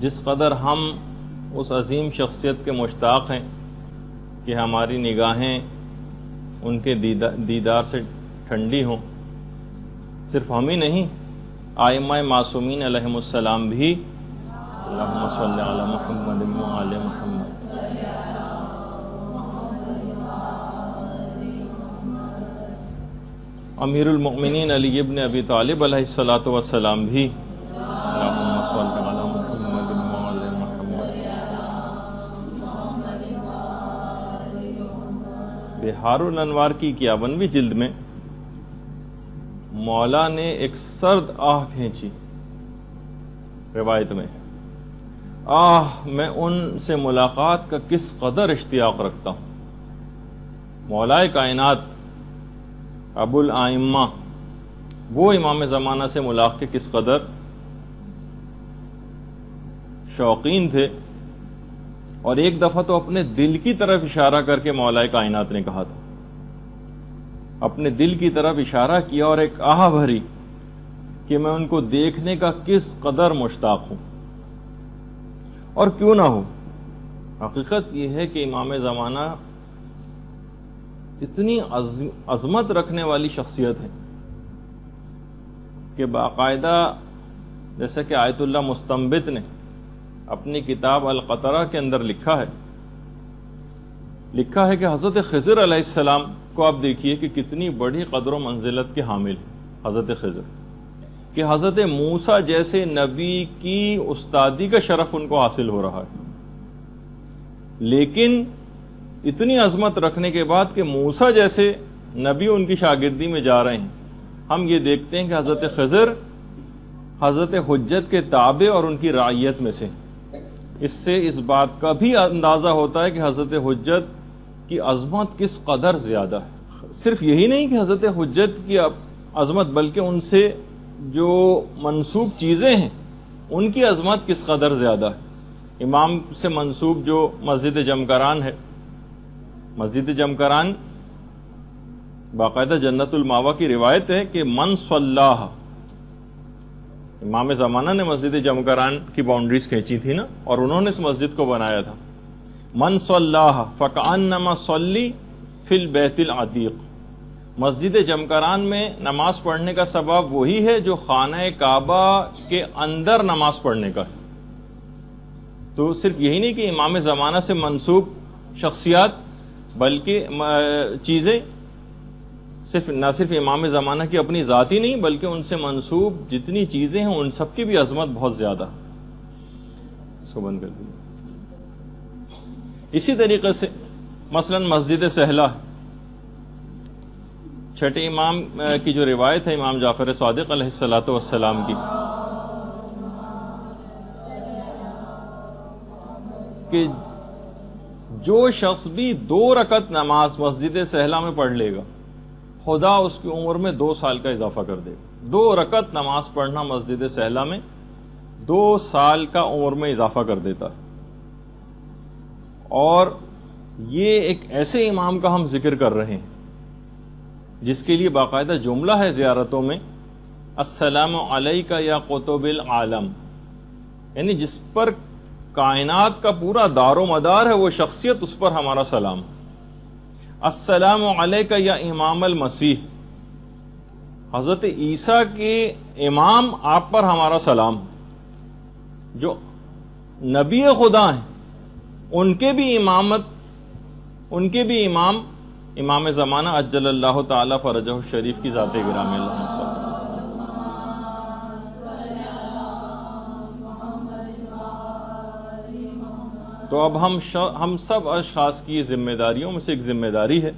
جس قدر ہم اس عظیم شخصیت کے مشتاق ہیں کہ ہماری نگاہیں ان کے دیدار سے ٹھنڈی ہوں، صرف ہم ہی نہیں، ائمہ معصومین علیہم السلام بھی اللہم صلی علی محمد وعلی محمد۔ امیر المؤمنین علی ابن ابی طالب علیہ الصلوۃ والسلام بھی اللہم صلی علی محمد وعلی محمد۔ بحار الانوار کی 51ویں جلد میں مولا نے ایک سرد آہ کھینچی روایت میں، میں ان سے ملاقات کا کس قدر اشتیاق رکھتا ہوں۔ مولا کائنات ابو الائمہ وہ امام زمانہ سے ملاقات کے کس قدر شوقین تھے، اور ایک دفعہ تو اپنے دل کی طرف اشارہ کر کے مولا کائنات نے کہا تھا، اپنے دل کی طرف اشارہ کیا اور ایک آہ بھری کہ میں ان کو دیکھنے کا کس قدر مشتاق ہوں۔ اور کیوں نہ ہو، حقیقت یہ ہے کہ امام زمانہ اتنی عظمت رکھنے والی شخصیت ہے کہ باقاعدہ جیسا کہ آیت اللہ مستنبط نے اپنی کتاب القطرہ کے اندر لکھا ہے کہ حضرت خضر علیہ السلام کو آپ دیکھیے کہ کتنی بڑی قدر و منزلت کے حامل حضرت خضر، کہ حضرت موسیٰ جیسے نبی کی استادی کا شرف ان کو حاصل ہو رہا ہے، لیکن اتنی عظمت رکھنے کے بعد کہ موسیٰ جیسے نبی ان کی شاگردی میں جا رہے ہیں، ہم یہ دیکھتے ہیں کہ حضرت خضر حضرت حجت کے تابع اور ان کی رعیت میں سے۔ اس سے اس بات کا بھی اندازہ ہوتا ہے کہ حضرت حجت کی عظمت کس قدر زیادہ ہے۔ صرف یہی نہیں کہ حضرت حجت کی عظمت، بلکہ ان سے جو منسوب چیزیں ہیں ان کی عظمت کس قدر زیادہ ہے۔ امام سے منسوب جو مسجد جمکران ہے، مسجد جمکران باقاعدہ جنت الماوا کی روایت ہے کہ من صلاح، امام زمانہ نے مسجد جمکران کی باؤنڈریز کھینچی تھی نا، اور انہوں نے اس مسجد کو بنایا تھا۔ من صلاح فکأنما صلی فی البیت العتیق، مسجد جمکران میں نماز پڑھنے کا سبب وہی ہے جو خانہ کعبہ کے اندر نماز پڑھنے کا ہے۔ تو صرف یہی نہیں کہ امام زمانہ سے منسوب شخصیات بلکہ چیزیں نہ صرف امام زمانہ کی اپنی ذاتی نہیں، بلکہ ان سے منسوب جتنی چیزیں ہیں ان سب کی بھی عظمت بہت زیادہ ہے۔ اس کو بند کر دیں۔ اسی طریقے سے مثلا مسجد سہلہ، چھٹے امام کی جو روایت ہے امام جعفر صادق علیہ الصلوۃ والسلام کی، کہ جو شخص بھی 2 رکعت نماز مسجد سہلہ میں پڑھ لے گا، خدا اس کی عمر میں 2 سال کا اضافہ کر دے گا۔ 2 رکعت نماز پڑھنا مسجد سہلہ میں 2 سال کا عمر میں اضافہ کر دیتا ہے۔ اور یہ ایک ایسے امام کا ہم ذکر کر رہے ہیں جس کے لیے باقاعدہ جملہ ہے زیارتوں میں، السلام علیک یا قطب العالم، یعنی جس پر کائنات کا پورا دار و مدار ہے وہ شخصیت، اس پر ہمارا سلام۔ السلام علیک یا امام المسیح، حضرت عیسیٰ کے امام آپ پر ہمارا سلام، جو نبی خدا ہیں ان کے بھی امام امام زمانہ عجل اللہ تعالی فرجہ الشریف کی ذات گرامی اللہ صلی اللہ۔ تو اب ہم سب اشخاص کی ذمہ داریوں میں سے ایک ذمہ داری ہے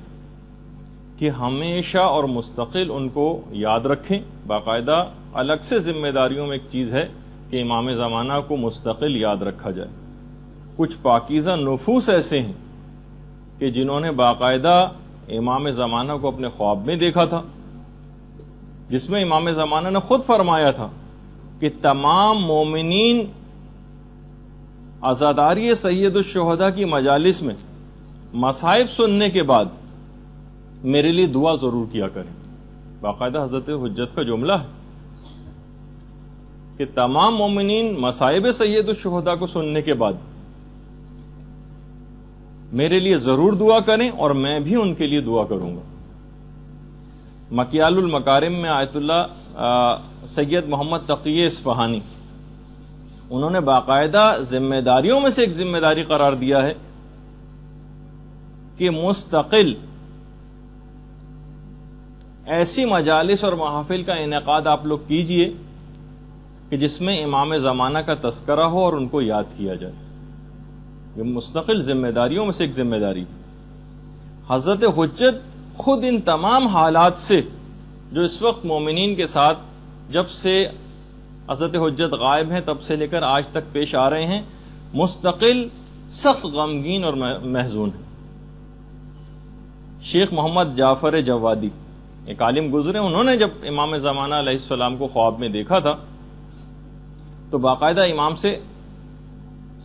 کہ ہمیشہ اور مستقل ان کو یاد رکھیں۔ باقاعدہ الگ سے ذمہ داریوں میں ایک چیز ہے کہ امام زمانہ کو مستقل یاد رکھا جائے۔ کچھ پاکیزہ نفوس ایسے ہیں کہ جنہوں نے باقاعدہ امام زمانہ کو اپنے خواب میں دیکھا تھا، جس میں امام زمانہ نے خود فرمایا تھا کہ تمام مومنین عزاداری سید الشہداء کی مجالس میں مصائب سننے کے بعد میرے لیے دعا ضرور کیا کریں۔ باقاعدہ حضرت حجت کا جملہ ہے کہ تمام مومنین مصائب سید الشہداء کو سننے کے بعد میرے لیے ضرور دعا کریں اور میں بھی ان کے لیے دعا کروں گا۔ مکیال المکارم میں آیت اللہ سید محمد تقی اصفہانی انہوں نے باقاعدہ ذمہ داریوں میں سے ایک ذمہ داری قرار دیا ہے کہ مستقل ایسی مجالس اور محافل کا انعقاد آپ لوگ کیجئے کہ جس میں امام زمانہ کا تذکرہ ہو اور ان کو یاد کیا جائے۔ یہ مستقل ذمہ داریوں میں سے ایک ذمہ داری۔ حضرت حجت خود ان تمام حالات سے جو اس وقت مومنین کے ساتھ جب سے حضرت حجت غائب ہیں تب سے لے کر آج تک پیش آ رہے ہیں، مستقل سخت غمگین اور محزون ہیں۔ شیخ محمد جعفر جوادی ایک عالم گزرے، انہوں نے جب امام زمانہ علیہ السلام کو خواب میں دیکھا تھا تو باقاعدہ امام سے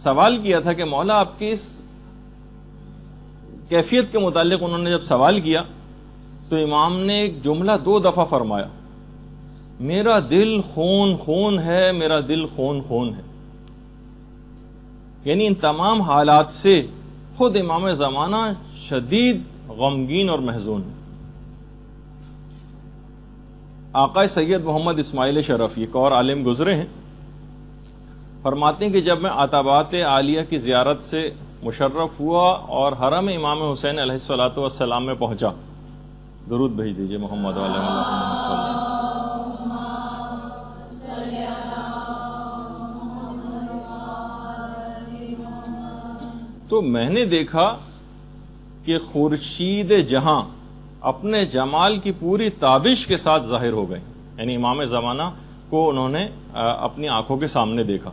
سوال کیا تھا کہ مولا آپ کی اس کیفیت کے متعلق انہوں نے جب سوال کیا تو امام نے ایک جملہ 2 دفعہ فرمایا، میرا دل خون خون ہے، میرا دل خون خون ہے۔ یعنی ان تمام حالات سے خود امام زمانہ شدید غمگین اور محزون ہے۔ آقا سید محمد اسماعیل شرفی ایک اور عالم گزرے ہیں، فرماتے ہیں کہ جب میں عتبات عالیہ کی زیارت سے مشرف ہوا اور حرم امام حسین علیہ الصلوۃ والسلام میں پہنچا، درود بھیج دیجئے محمد علیہ وسلم، تو میں نے دیکھا کہ خورشید جہاں اپنے جمال کی پوری تابش کے ساتھ ظاہر ہو گئے، یعنی امام زمانہ کو انہوں نے اپنی آنکھوں کے سامنے دیکھا۔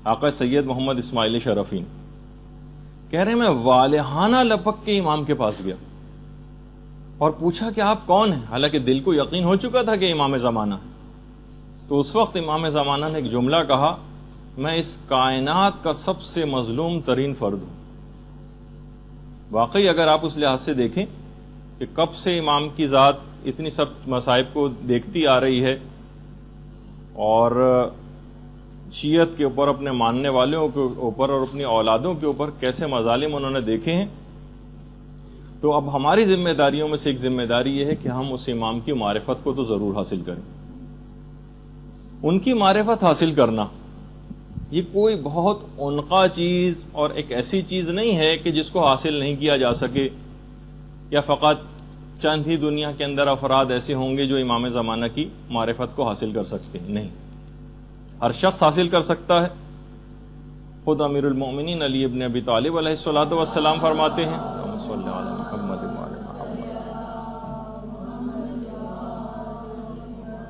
آقا سید محمد اسماعیل شرفی کہہ رہے ہیں میں والہانہ لپک کے امام کے پاس گیا اور پوچھا کہ آپ کون ہیں، حالانکہ دل کو یقین ہو چکا تھا کہ امام زمانہ ہے۔ تو اس وقت امام زمانہ نے ایک جملہ کہا، میں اس کائنات کا سب سے مظلوم ترین فرد ہوں۔ واقعی اگر آپ اس لحاظ سے دیکھیں کہ کب سے امام کی ذات اتنی سب مصائب کو دیکھتی آ رہی ہے اور شیعت کے اوپر، اپنے ماننے والوں کے اوپر اور اپنی اولادوں کے اوپر کیسے مظالم انہوں نے دیکھے ہیں، تو اب ہماری ذمہ داریوں میں سے ایک ذمہ داری یہ ہے کہ ہم اس امام کی معرفت کو تو ضرور حاصل کریں۔ ان کی معرفت حاصل کرنا یہ کوئی بہت عنقا چیز اور ایک ایسی چیز نہیں ہے کہ جس کو حاصل نہیں کیا جا سکے، یا فقط چند ہی دنیا کے اندر افراد ایسے ہوں گے جو امام زمانہ کی معرفت کو حاصل کر سکتے ہیں۔ نہیں، ہر شخص حاصل کر سکتا ہے۔ خود امیر المومنین علی ابن ابی طالب علیہ الصلوۃ والسلام فرماتے ہیں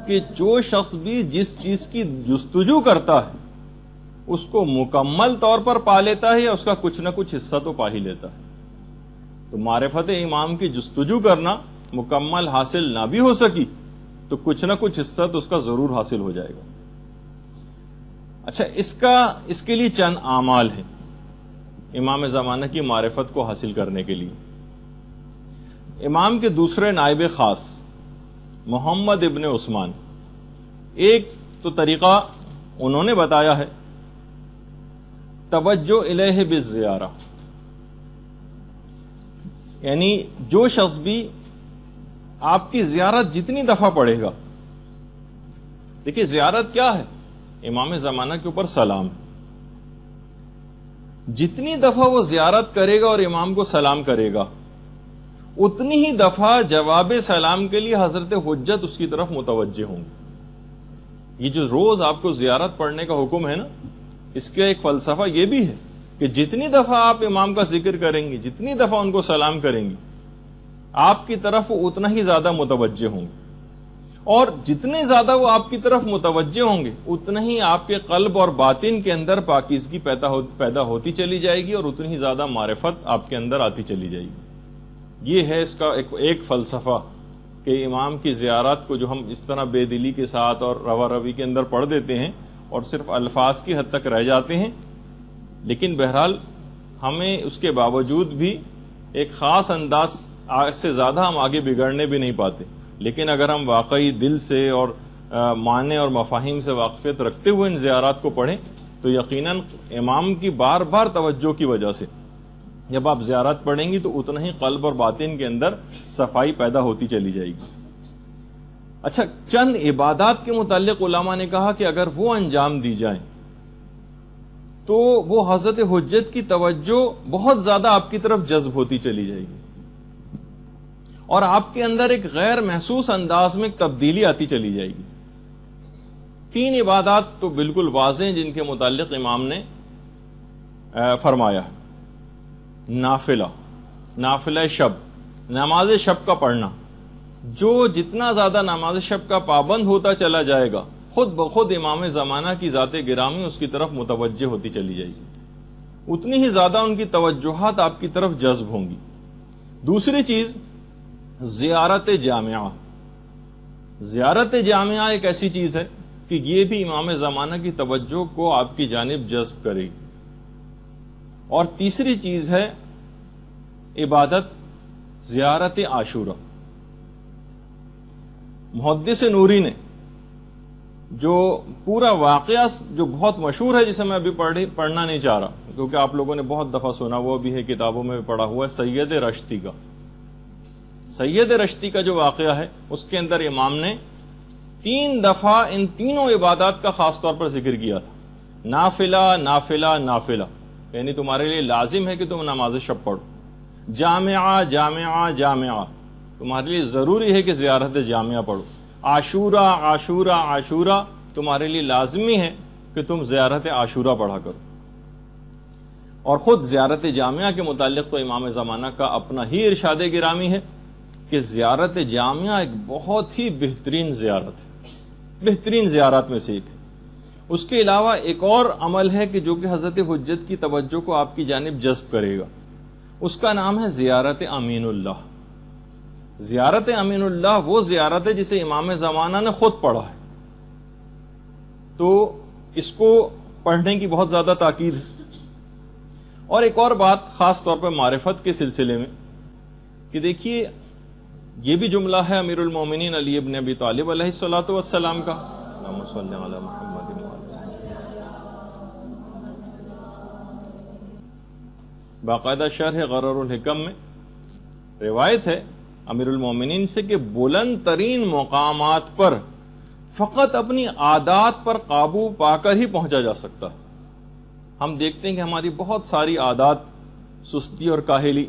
کہ جو شخص بھی جس چیز کی جستجو کرتا ہے اس کو مکمل طور پر پا لیتا ہے یا اس کا کچھ نہ کچھ حصہ تو پا ہی لیتا ہے۔ تو معرفت امام کی جستجو کرنا مکمل حاصل نہ بھی ہو سکی تو کچھ نہ کچھ حصہ تو اس کا ضرور حاصل ہو جائے گا۔ اچھا، اس کے لیے چند اعمال ہیں امام زمانہ کی معرفت کو حاصل کرنے کے لیے۔ امام کے دوسرے نائب خاص محمد ابن عثمان، ایک تو طریقہ انہوں نے بتایا ہے، توجہ الیہ بالزیارہ، یعنی جو شخص بھی آپ کی زیارت جتنی دفعہ پڑھے گا، دیکھیے زیارت کیا ہے، امام زمانہ کے اوپر سلام، جتنی دفعہ وہ زیارت کرے گا اور امام کو سلام کرے گا اتنی ہی دفعہ جواب سلام کے لیے حضرت حجت اس کی طرف متوجہ ہوں گے۔ یہ جو روز آپ کو زیارت پڑھنے کا حکم ہے نا، اس کا ایک فلسفہ یہ بھی ہے کہ جتنی دفعہ آپ امام کا ذکر کریں گے، جتنی دفعہ ان کو سلام کریں گے، آپ کی طرف وہ اتنا ہی زیادہ متوجہ ہوں گے، اور جتنے زیادہ وہ آپ کی طرف متوجہ ہوں گے اتنا ہی آپ کے قلب اور باطن کے اندر پاکیزگی پیدا ہوتی چلی جائے گی اور اتنی ہی زیادہ معرفت آپ کے اندر آتی چلی جائے گی۔ یہ ہے اس کا ایک فلسفہ کہ امام کی زیارت کو جو ہم اس طرح بے دلی کے ساتھ اور روا روی کے اندر پڑھ دیتے ہیں اور صرف الفاظ کی حد تک رہ جاتے ہیں، لیکن بہرحال ہمیں اس کے باوجود بھی ایک خاص انداز سے زیادہ ہم آگے بگڑنے بھی نہیں پاتے، لیکن اگر ہم واقعی دل سے اور معنی اور مفاہیم سے واقفیت رکھتے ہوئے ان زیارات کو پڑھیں تو یقیناً امام کی بار بار توجہ کی وجہ سے جب آپ زیارت پڑھیں گی تو اتنا ہی قلب اور باطن کے اندر صفائی پیدا ہوتی چلی جائے گی۔ اچھا، چند عبادات کے متعلق علماء نے کہا کہ اگر وہ انجام دی جائیں تو وہ حضرت حجت کی توجہ بہت زیادہ آپ کی طرف جذب ہوتی چلی جائے گی اور آپ کے اندر ایک غیر محسوس انداز میں ایک تبدیلی آتی چلی جائے گی۔ 3 عبادات تو بالکل واضح ہیں جن کے متعلق امام نے فرمایا۔ نافلہ شب، نماز شب کا پڑھنا، جو جتنا زیادہ نماز شب کا پابند ہوتا چلا جائے گا خود بخود امام زمانہ کی ذات گرامی اس کی طرف متوجہ ہوتی چلی جائے گی، اتنی ہی زیادہ ان کی توجہات آپ کی طرف جذب ہوں گی۔ دوسری چیز زیارت جامعہ۔ زیارت جامعہ ایک ایسی چیز ہے کہ یہ بھی امام زمانہ کی توجہ کو آپ کی جانب جذب کرے گی۔ اور تیسری چیز ہے عبادت زیارت عاشورہ۔ محدث نوری نے جو پورا واقعہ جو بہت مشہور ہے، جسے میں ابھی پڑھنا نہیں چاہ رہا کیونکہ آپ لوگوں نے بہت دفعہ سنا، وہ بھی ہے کتابوں میں پڑھا ہوا ہے، سید رشتی کا۔ سید رشتی کا جو واقعہ ہے اس کے اندر امام نے 3 دفعہ ان تینوں عبادات کا خاص طور پر ذکر کیا تھا۔ نافلہ نافلہ نافلہ، یعنی تمہارے لیے لازم ہے کہ تم نماز شب پڑھو۔ جامعہ جامعہ جامعہ، تمہارے لیے ضروری ہے کہ زیارت جامعہ پڑھو۔ عاشورہ عاشورہ عاشورہ، تمہارے لیے لازمی ہے کہ تم زیارت عاشورہ پڑھا کرو۔ اور خود زیارت جامعہ کے متعلق تو امام زمانہ کا اپنا ہی ارشاد گرامی ہے کہ زیارت جامعہ ایک بہت ہی بہترین زیارت ہے، بہترین زیارات میں سے ایک ہے۔ اس کے علاوہ ایک اور عمل ہے کہ جو کہ حضرت حجت کی توجہ کو آپ کی جانب جذب کرے گا، اس کا نام ہے زیارت امین اللہ۔ زیارت امین اللہ وہ زیارت ہے جسے امام زمانہ نے خود پڑھا ہے، تو اس کو پڑھنے کی بہت زیادہ تاکید ہے۔ اور ایک اور بات خاص طور پر معرفت کے سلسلے میں کہ دیکھیے، یہ بھی جملہ ہے امیر المومنین علی ابن ابی طالب علیہ الصلوۃ والسلام کا، اللہم صلی علی محمد باقاعدہ شرح غرر الحکم میں روایت ہے امیر المومنین سے کہ بلند ترین مقامات پر فقط اپنی عادات پر قابو پا کر ہی پہنچا جا سکتا ہے۔ ہم دیکھتے ہیں کہ ہماری بہت ساری عادات، سستی اور کاہلی،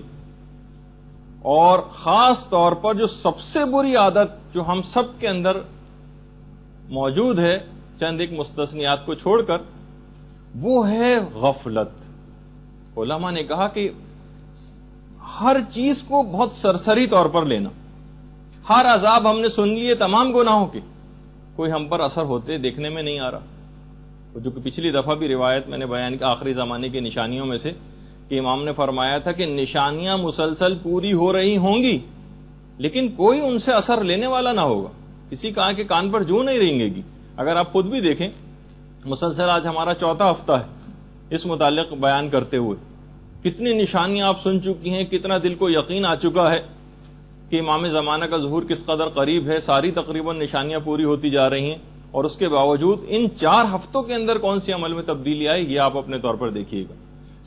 اور خاص طور پر جو سب سے بری عادت جو ہم سب کے اندر موجود ہے چند ایک مستثنیات کو چھوڑ کر، وہ ہے غفلت۔ علماء نے کہا کہ ہر چیز کو بہت سرسری طور پر لینا، ہر عذاب ہم نے سن لیے تمام گناہوں کے، کوئی ہم پر اثر ہوتے دیکھنے میں نہیں آ رہا۔ جو کہ پچھلی دفعہ بھی روایت میں نے بیان کی آخری زمانے کی نشانیوں میں سے کہ امام نے فرمایا تھا کہ نشانیاں مسلسل پوری ہو رہی ہوں گی لیکن کوئی ان سے اثر لینے والا نہ ہوگا، کسی کا کے کان پر جو نہیں رینگے گی۔ اگر آپ خود بھی دیکھیں، مسلسل آج ہمارا 4تھا ہفتہ ہے اس متعلق بیان کرتے ہوئے، کتنی نشانیاں آپ سن چکی ہیں، کتنا دل کو یقین آ چکا ہے کہ امام زمانہ کا ظہور کس قدر قریب ہے، ساری تقریباً نشانیاں پوری ہوتی جا رہی ہیں، اور اس کے باوجود ان 4 ہفتوں کے اندر کون سی عمل میں تبدیلی آئی، یہ آپ اپنے طور پر دیکھیے گا۔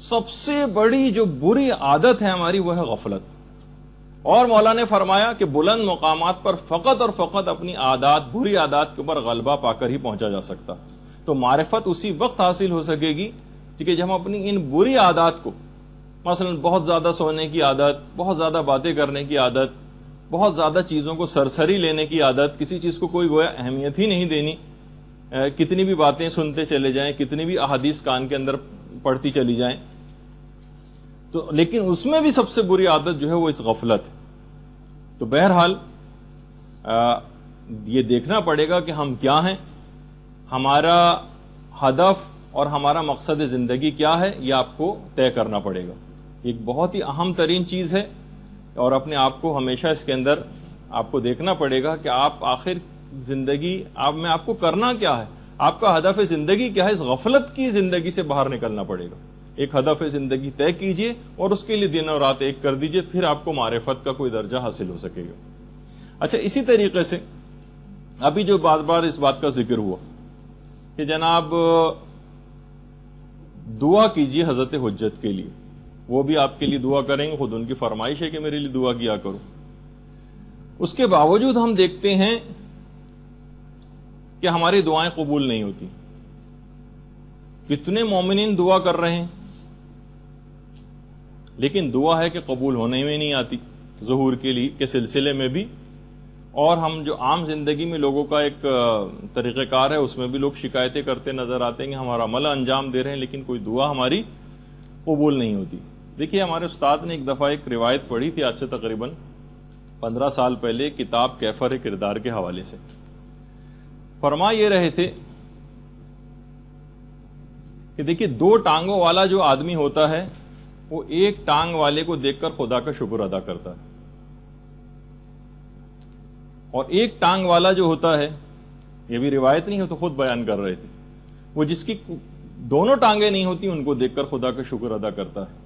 سب سے بڑی جو بری عادت ہے ہماری وہ ہے غفلت، اور مولا نے فرمایا کہ بلند مقامات پر فقط اور فقط اپنی عادات، بری عادات کے اوپر غلبہ پا کر ہی پہنچا جا سکتا۔ تو معرفت اسی وقت حاصل ہو سکے گی کہ جب ہم اپنی ان بری عادات کو، مثلا بہت زیادہ سونے کی عادت، بہت زیادہ باتیں کرنے کی عادت، بہت زیادہ چیزوں کو سرسری لینے کی عادت، کسی چیز کو کوئی گویا اہمیت ہی نہیں دینی، کتنی بھی باتیں سنتے چلے جائیں، کتنی بھی احادیث کان کے اندر پڑھتی چلی جائیں، تو لیکن اس میں بھی سب سے بری عادت جو ہے وہ اس غفلت ہے۔ تو بہرحال یہ دیکھنا پڑے گا کہ ہم کیا ہیں، ہمارا ہدف اور ہمارا مقصد زندگی کیا ہے، یہ آپ کو طے کرنا پڑے گا۔ ایک بہت ہی اہم ترین چیز ہے، اور اپنے آپ کو ہمیشہ اس کے اندر آپ کو دیکھنا پڑے گا کہ آپ آخر زندگی میں آپ کو کرنا کیا ہے، آپ کا ہدف زندگی کیا ہے۔ اس غفلت کی زندگی سے باہر نکلنا پڑے گا، ایک ہدف زندگی طے کیجئے اور اس کے لیے دن اور رات ایک کر دیجئے، پھر آپ کو معرفت کا کوئی درجہ حاصل ہو سکے گا۔ اچھا، اسی طریقے سے ابھی جو بار بار اس بات کا ذکر ہوا کہ جناب دعا کیجیے حضرت حجت کے لیے، وہ بھی آپ کے لیے دعا کریں گے، خود ان کی فرمائش ہے کہ میرے لیے دعا کیا کرو، اس کے باوجود ہم دیکھتے ہیں کہ ہماری دعائیں قبول نہیں ہوتی. کتنے مومنین دعا کر رہے ہیں لیکن دعا ہے کہ قبول ہونے میں نہیں آتی، ظہور کے سلسلے میں بھی. اور ہم جو عام زندگی میں لوگوں کا ایک طریقہ کار ہے اس میں بھی لوگ شکایتیں کرتے نظر آتے ہیں کہ ہمارا عمل انجام دے رہے ہیں لیکن کوئی دعا ہماری قبول نہیں ہوتی. دیکھیے ہمارے استاد نے ایک دفعہ ایک روایت پڑھی تھی آج سے تقریباً 15 سال پہلے، کتاب کیفر کردار کے حوالے سے. فرما یہ رہے تھے کہ دیکھیے 2 ٹانگوں والا جو آدمی ہوتا ہے وہ ایک ٹانگ والے کو دیکھ کر خدا کا شکر ادا کرتا ہے، اور ایک ٹانگ والا جو ہوتا ہے، یہ بھی روایت نہیں ہے تو خود بیان کر رہے تھے، وہ جس کی دونوں ٹانگیں نہیں ہوتی ان کو دیکھ کر خدا کا شکر ادا کرتا ہے.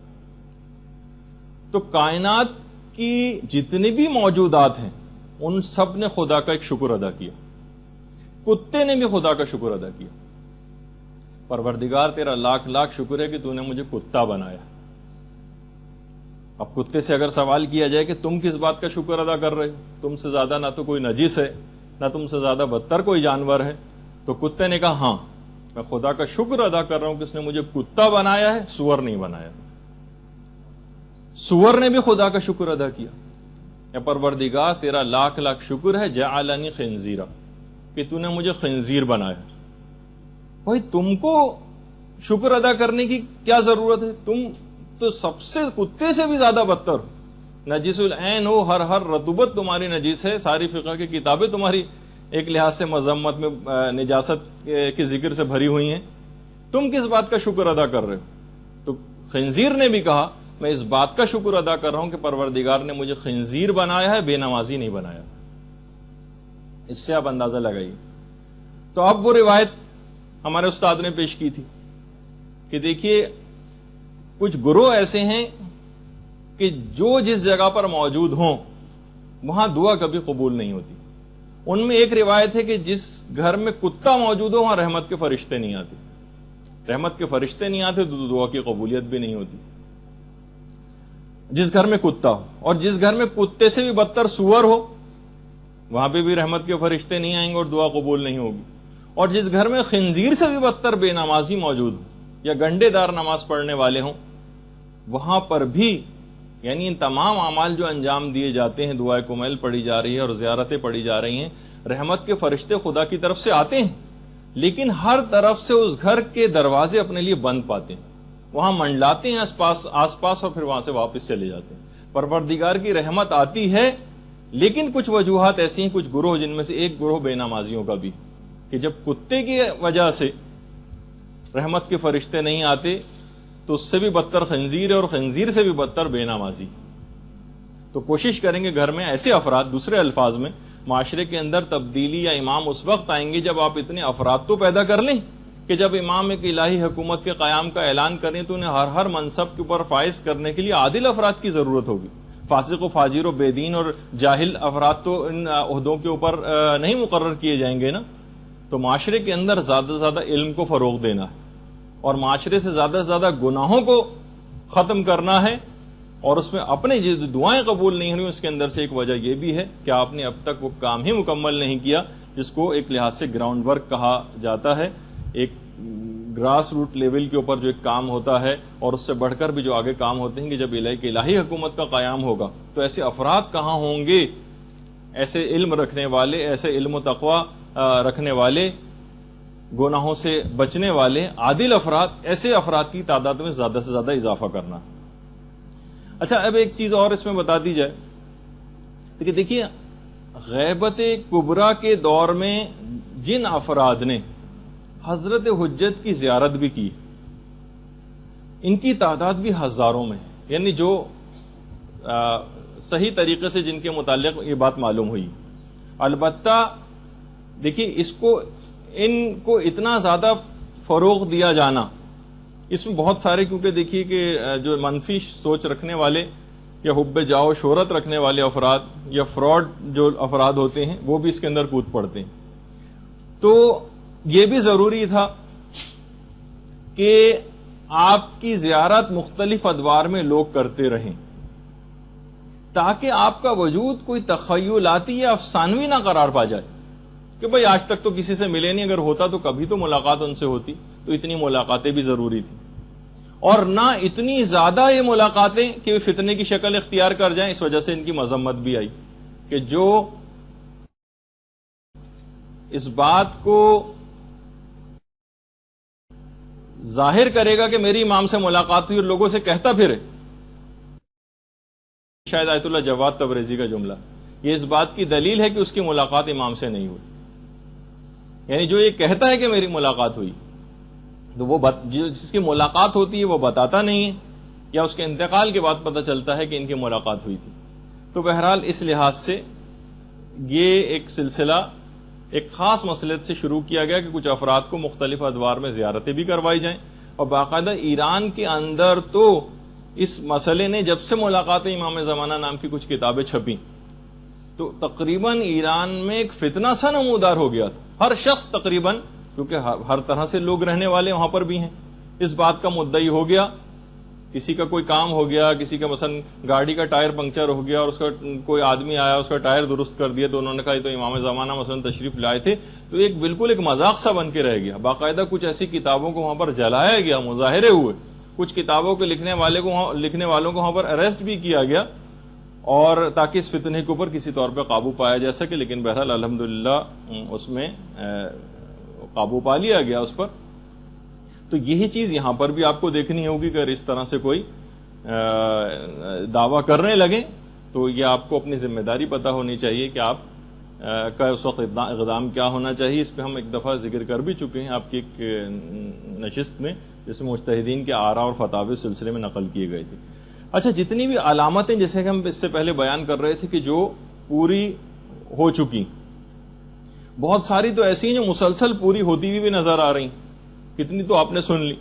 تو کائنات کی جتنی بھی موجودات ہیں ان سب نے خدا کا ایک شکر ادا کیا. کتے نے بھی خدا کا شکر ادا کیا، پروردگار تیرا لاکھ لاکھ شکر ہے کہ تو نے مجھے کتا بنایا. اب کتے سے اگر سوال کیا جائے کہ تم کس بات کا شکر ادا کر رہے ہو، تم سے زیادہ نہ تو کوئی نجس ہے نہ تم سے زیادہ بدتر کوئی جانور ہے، تو کتے نے کہا ہاں میں خدا کا شکر ادا کر رہا ہوں کہ اس نے مجھے کتا بنایا ہے، سور نہیں بنایا. سور نے بھی خدا کا شکر ادا کیا، اے پروردگار تیرا لاکھ لاکھ شکر ہے جعلنی خنزیرا، کہ تو نے مجھے خنزیر بنایا. بھائی تم کو شکر ادا کرنے کی کیا ضرورت ہے؟ تم تو سب سے کتے سے بھی زیادہ بدتر ہو، نجس العین ہو، ہر رطوبت تمہاری نجس ہے، ساری فقہ کی کتابیں تمہاری ایک لحاظ سے مذمت میں نجاست کے ذکر سے بھری ہوئی ہیں، تم کس بات کا شکر ادا کر رہے ہو؟ تو خنزیر نے بھی کہا میں اس بات کا شکر ادا کر رہا ہوں کہ پروردگار نے مجھے خنزیر بنایا ہے، بے نمازی نہیں بنایا. اس سے آپ اندازہ لگائیے. تو اب وہ روایت ہمارے استاد نے پیش کی تھی کہ دیکھیے کچھ گروہ ایسے ہیں کہ جو جس جگہ پر موجود ہوں وہاں دعا کبھی قبول نہیں ہوتی. ان میں ایک روایت ہے کہ جس گھر میں کتا موجود ہو وہاں رحمت کے فرشتے نہیں آتے، رحمت کے فرشتے نہیں آتے تو دعا کی قبولیت بھی نہیں ہوتی. جس گھر میں کتا ہو، اور جس گھر میں کتے سے بھی بدتر سور ہو وہاں پہ بھی رحمت کے فرشتے نہیں آئیں گے اور دعا قبول نہیں ہوگی. اور جس گھر میں خنزیر سے بھی بدتر بے نمازی موجود ہو یا گنڈے دار نماز پڑھنے والے ہوں وہاں پر بھی، یعنی ان تمام اعمال جو انجام دیے جاتے ہیں، دعائے کمیل پڑھی جا رہی ہے اور زیارتیں پڑھی جا رہی ہیں، رحمت کے فرشتے خدا کی طرف سے آتے ہیں لیکن ہر طرف سے اس گھر کے دروازے اپنے لیے بند پاتے ہیں، وہاں منڈلاتے ہیں آس پاس اور پھر وہاں سے واپس چلے جاتے ہیں. پروردگار کی رحمت آتی ہے لیکن کچھ وجوہات ایسی ہیں، کچھ گروہ جن میں سے ایک گروہ بے نمازیوں کا بھی، کہ جب کتے کی وجہ سے رحمت کے فرشتے نہیں آتے تو اس سے بھی بدتر خنزیر ہے اور خنزیر سے بھی بدتر بے نمازی. تو کوشش کریں گے گھر میں ایسے افراد، دوسرے الفاظ میں معاشرے کے اندر تبدیلی یا امام اس وقت آئیں گے جب آپ اتنے افراد تو پیدا کر لیں کہ جب امام ایک الہی حکومت کے قیام کا اعلان کریں تو انہیں ہر منصب کے اوپر فائز کرنے کے لیے عادل افراد کی ضرورت ہوگی. فاسق و فاجر و بے دین اور جاہل افراد تو ان عہدوں کے اوپر نہیں مقرر کیے جائیں گے نا. تو معاشرے کے اندر زیادہ سے زیادہ علم کو فروغ دینا ہے اور معاشرے سے زیادہ سے زیادہ گناہوں کو ختم کرنا ہے. اور اس میں اپنے جو دعائیں قبول نہیں ہوئی اس کے اندر سے ایک وجہ یہ بھی ہے کہ آپ نے اب تک وہ کام ہی مکمل نہیں کیا جس کو ایک لحاظ سے گراؤنڈ ورک کہا جاتا ہے، ایک گراس روٹ لیول کے اوپر جو ایک کام ہوتا ہے. اور اس سے بڑھ کر بھی جو آگے کام ہوتے ہیں کہ جب الہی حکومت کا قیام ہوگا تو ایسے افراد کہاں ہوں گے، ایسے علم رکھنے والے، ایسے علم و تقوی رکھنے والے، گناہوں سے بچنے والے عادل افراد، ایسے افراد کی تعداد میں زیادہ سے زیادہ اضافہ کرنا. اچھا اب ایک چیز اور اس میں بتا دی جائے کہ دیکھیے غیبت کبریٰ کے دور میں جن افراد نے حضرت حجت کی زیارت بھی کی ان کی تعداد بھی ہزاروں میں، یعنی جو صحیح طریقے سے جن کے متعلق یہ بات معلوم ہوئی. البتہ دیکھیے ان کو اتنا زیادہ فروغ دیا جانا، اس میں بہت سارے، کیونکہ دیکھیے کہ جو منفی سوچ رکھنے والے یا حب جاؤ شہرت رکھنے والے افراد یا فراڈ جو افراد ہوتے ہیں وہ بھی اس کے اندر کود پڑتے ہیں. تو یہ بھی ضروری تھا کہ آپ کی زیارت مختلف ادوار میں لوگ کرتے رہیں، تاکہ آپ کا وجود کوئی تخیلاتی یا افسانوی نہ قرار پا جائے کہ بھئی آج تک تو کسی سے ملے نہیں، اگر ہوتا تو کبھی تو ملاقات ان سے ہوتی. تو اتنی ملاقاتیں بھی ضروری تھی، اور نہ اتنی زیادہ یہ ملاقاتیں کہ فتنے کی شکل اختیار کر جائیں. اس وجہ سے ان کی مذمت بھی آئی کہ جو اس بات کو ظاہر کرے گا کہ میری امام سے ملاقات ہوئی اور لوگوں سے کہتا پھرے، شاید آیت اللہ جواد تبریزی کا جملہ، یہ اس بات کی دلیل ہے کہ اس کی ملاقات امام سے نہیں ہوئی. یعنی جو یہ کہتا ہے کہ میری ملاقات ہوئی، تو وہ جس کی ملاقات ہوتی ہے وہ بتاتا نہیں ہے، یا اس کے انتقال کے بعد پتہ چلتا ہے کہ ان کی ملاقات ہوئی تھی. تو بہرحال اس لحاظ سے یہ ایک سلسلہ ایک خاص مسئلے سے شروع کیا گیا کہ کچھ افراد کو مختلف ادوار میں زیارتیں بھی کروائی جائیں، اور باقاعدہ ایران کے اندر تو اس مسئلے نے جب سے ملاقات امام زمانہ نام کی کچھ کتابیں چھپیں تو تقریباً ایران میں ایک فتنہ سا نمودار ہو گیا تھا. ہر شخص تقریباً، کیونکہ ہر طرح سے لوگ رہنے والے وہاں پر بھی ہیں، اس بات کا مدعی ہو گیا. کسی کا کوئی کام ہو گیا، کسی کا مثلا گاڑی کا ٹائر پنکچر ہو گیا اور اس کا کوئی آدمی آیا اس کا ٹائر درست کر دیا، تو انہوں نے کہا یہ تو امام زمانہ مثلا تشریف لائے تھے. تو ایک بالکل ایک مذاق سا بن کے رہ گیا. باقاعدہ کچھ ایسی کتابوں کو وہاں پر جلایا گیا، مظاہرے ہوئے، کچھ کتابوں کے لکھنے والوں کو وہاں پر اریسٹ بھی کیا گیا، اور تاکہ اس فتنے کے اوپر کسی طور پہ قابو پایا جا سکے. لیکن بہرحال الحمدللہ اس میں قابو پا لیا گیا اس پر. تو یہی چیز یہاں پر بھی آپ کو دیکھنی ہوگی کہ اگر اس طرح سے کوئی دعویٰ کرنے لگیں تو یہ آپ کو اپنی ذمہ داری پتہ ہونی چاہیے کہ آپ کا اس وقت اقدام کیا ہونا چاہیے. اس پہ ہم ایک دفعہ ذکر کر بھی چکے ہیں آپ کی ایک نشست میں، جس میں مجتہدین کے آراء اور فتاوی سلسلے میں نقل کیے گئے تھے. اچھا، جتنی بھی علامتیں جیسے کہ ہم اس سے پہلے بیان کر رہے تھے کہ جو پوری ہو چکی، بہت ساری تو ایسی ہیں جو مسلسل پوری ہوتی ہوئی بھی نظر آ رہی، کتنی تو آپ نے سن لی.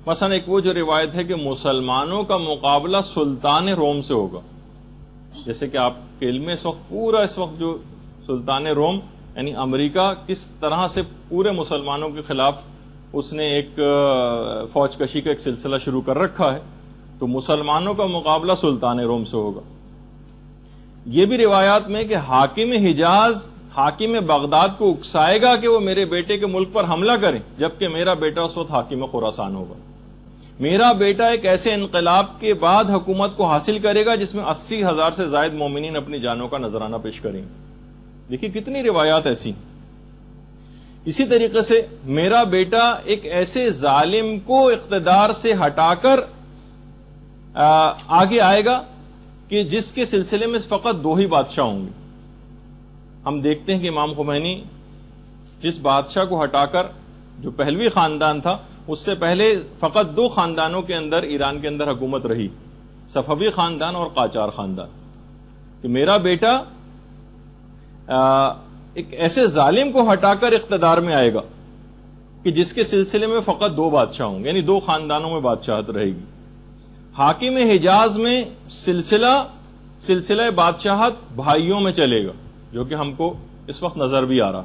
مثلا ایک وہ جو روایت ہے کہ مسلمانوں کا مقابلہ سلطان روم سے ہوگا. جیسے کہ آپ کے علم میں اس وقت جو سلطان روم یعنی امریکہ کس طرح سے پورے مسلمانوں کے خلاف اس نے ایک فوج کشی کا ایک سلسلہ شروع کر رکھا ہے، تو مسلمانوں کا مقابلہ سلطان روم سے ہوگا. یہ بھی روایات میں کہ حاکم حجاز حاکم بغداد کو اکسائے گا کہ وہ میرے بیٹے کے ملک پر حملہ کریں، جبکہ میرا بیٹا اس وقت حاکم خراسان ہوگا. میرا بیٹا ایک ایسے انقلاب کے بعد حکومت کو حاصل کرے گا جس میں 80,000 سے زائد مومنین اپنی جانوں کا نذرانہ پیش کریں گے. دیکھیے کتنی روایات ایسی. اسی طریقے سے میرا بیٹا ایک ایسے ظالم کو اقتدار سے ہٹا کر آگے آئے گا کہ جس کے سلسلے میں فقط 2 ہی بادشاہ ہوں گے. ہم دیکھتے ہیں کہ امام خمینی جس بادشاہ کو ہٹا کر جو پہلوی خاندان تھا، اس سے پہلے فقط 2 خاندانوں کے اندر ایران کے اندر حکومت رہی، صفوی خاندان اور قاجار خاندان. کہ میرا بیٹا ایک ایسے ظالم کو ہٹا کر اقتدار میں آئے گا کہ جس کے سلسلے میں فقط 2 بادشاہ ہوں گے، یعنی 2 خاندانوں میں بادشاہت رہے گی. حاکم حجاز میں سلسلہ بادشاہت بھائیوں میں چلے گا، جو کہ ہم کو اس وقت نظر بھی آ رہا.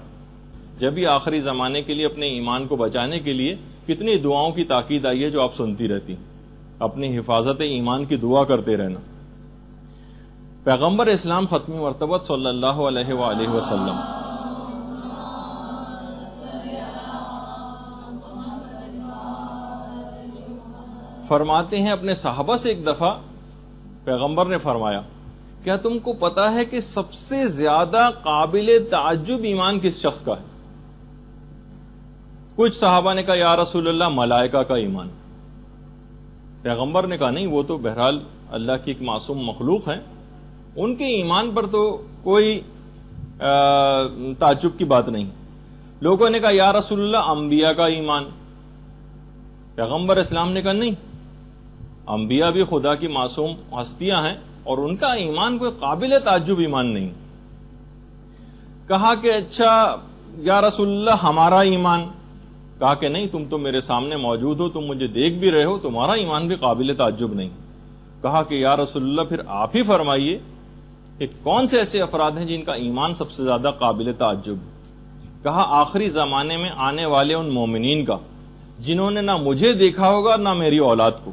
جب یہ آخری زمانے کے لیے اپنے ایمان کو بچانے کے لیے کتنی دعاؤں کی تاکید آئی ہے جو آپ سنتی رہتی، اپنی حفاظت ایمان کی دعا کرتے رہنا. پیغمبر اسلام ختمی مرتبت صلی اللہ علیہ وآلہ وسلم فرماتے ہیں اپنے صحابہ سے، ایک دفعہ پیغمبر نے فرمایا، کیا تم کو پتا ہے کہ سب سے زیادہ قابل تعجب ایمان کس شخص کا ہے؟ کچھ صحابہ نے کہا یا رسول اللہ ملائکہ کا ایمان. پیغمبر نے کہا نہیں، وہ تو بہرحال اللہ کی ایک معصوم مخلوق ہے، ان کے ایمان پر تو کوئی تعجب کی بات نہیں. لوگوں نے کہا یا رسول اللہ انبیاء کا ایمان. پیغمبر اسلام نے کہا نہیں، انبیاء بھی خدا کی معصوم ہستیاں ہیں اور ان کا ایمان کوئی قابل تعجب ایمان نہیں. کہا کہ اچھا یا رسول اللہ ہمارا ایمان. کہا کہ نہیں، تم تو میرے سامنے موجود ہو، تم مجھے دیکھ بھی رہے ہو، تمہارا ایمان بھی قابل تعجب نہیں. کہا کہ یا رسول اللہ پھر آپ ہی فرمائیے کہ کون سے ایسے افراد ہیں جن کا ایمان سب سے زیادہ قابل تعجب. کہا آخری زمانے میں آنے والے ان مومنین کا جنہوں نے نہ مجھے دیکھا ہوگا نہ میری اولاد کو،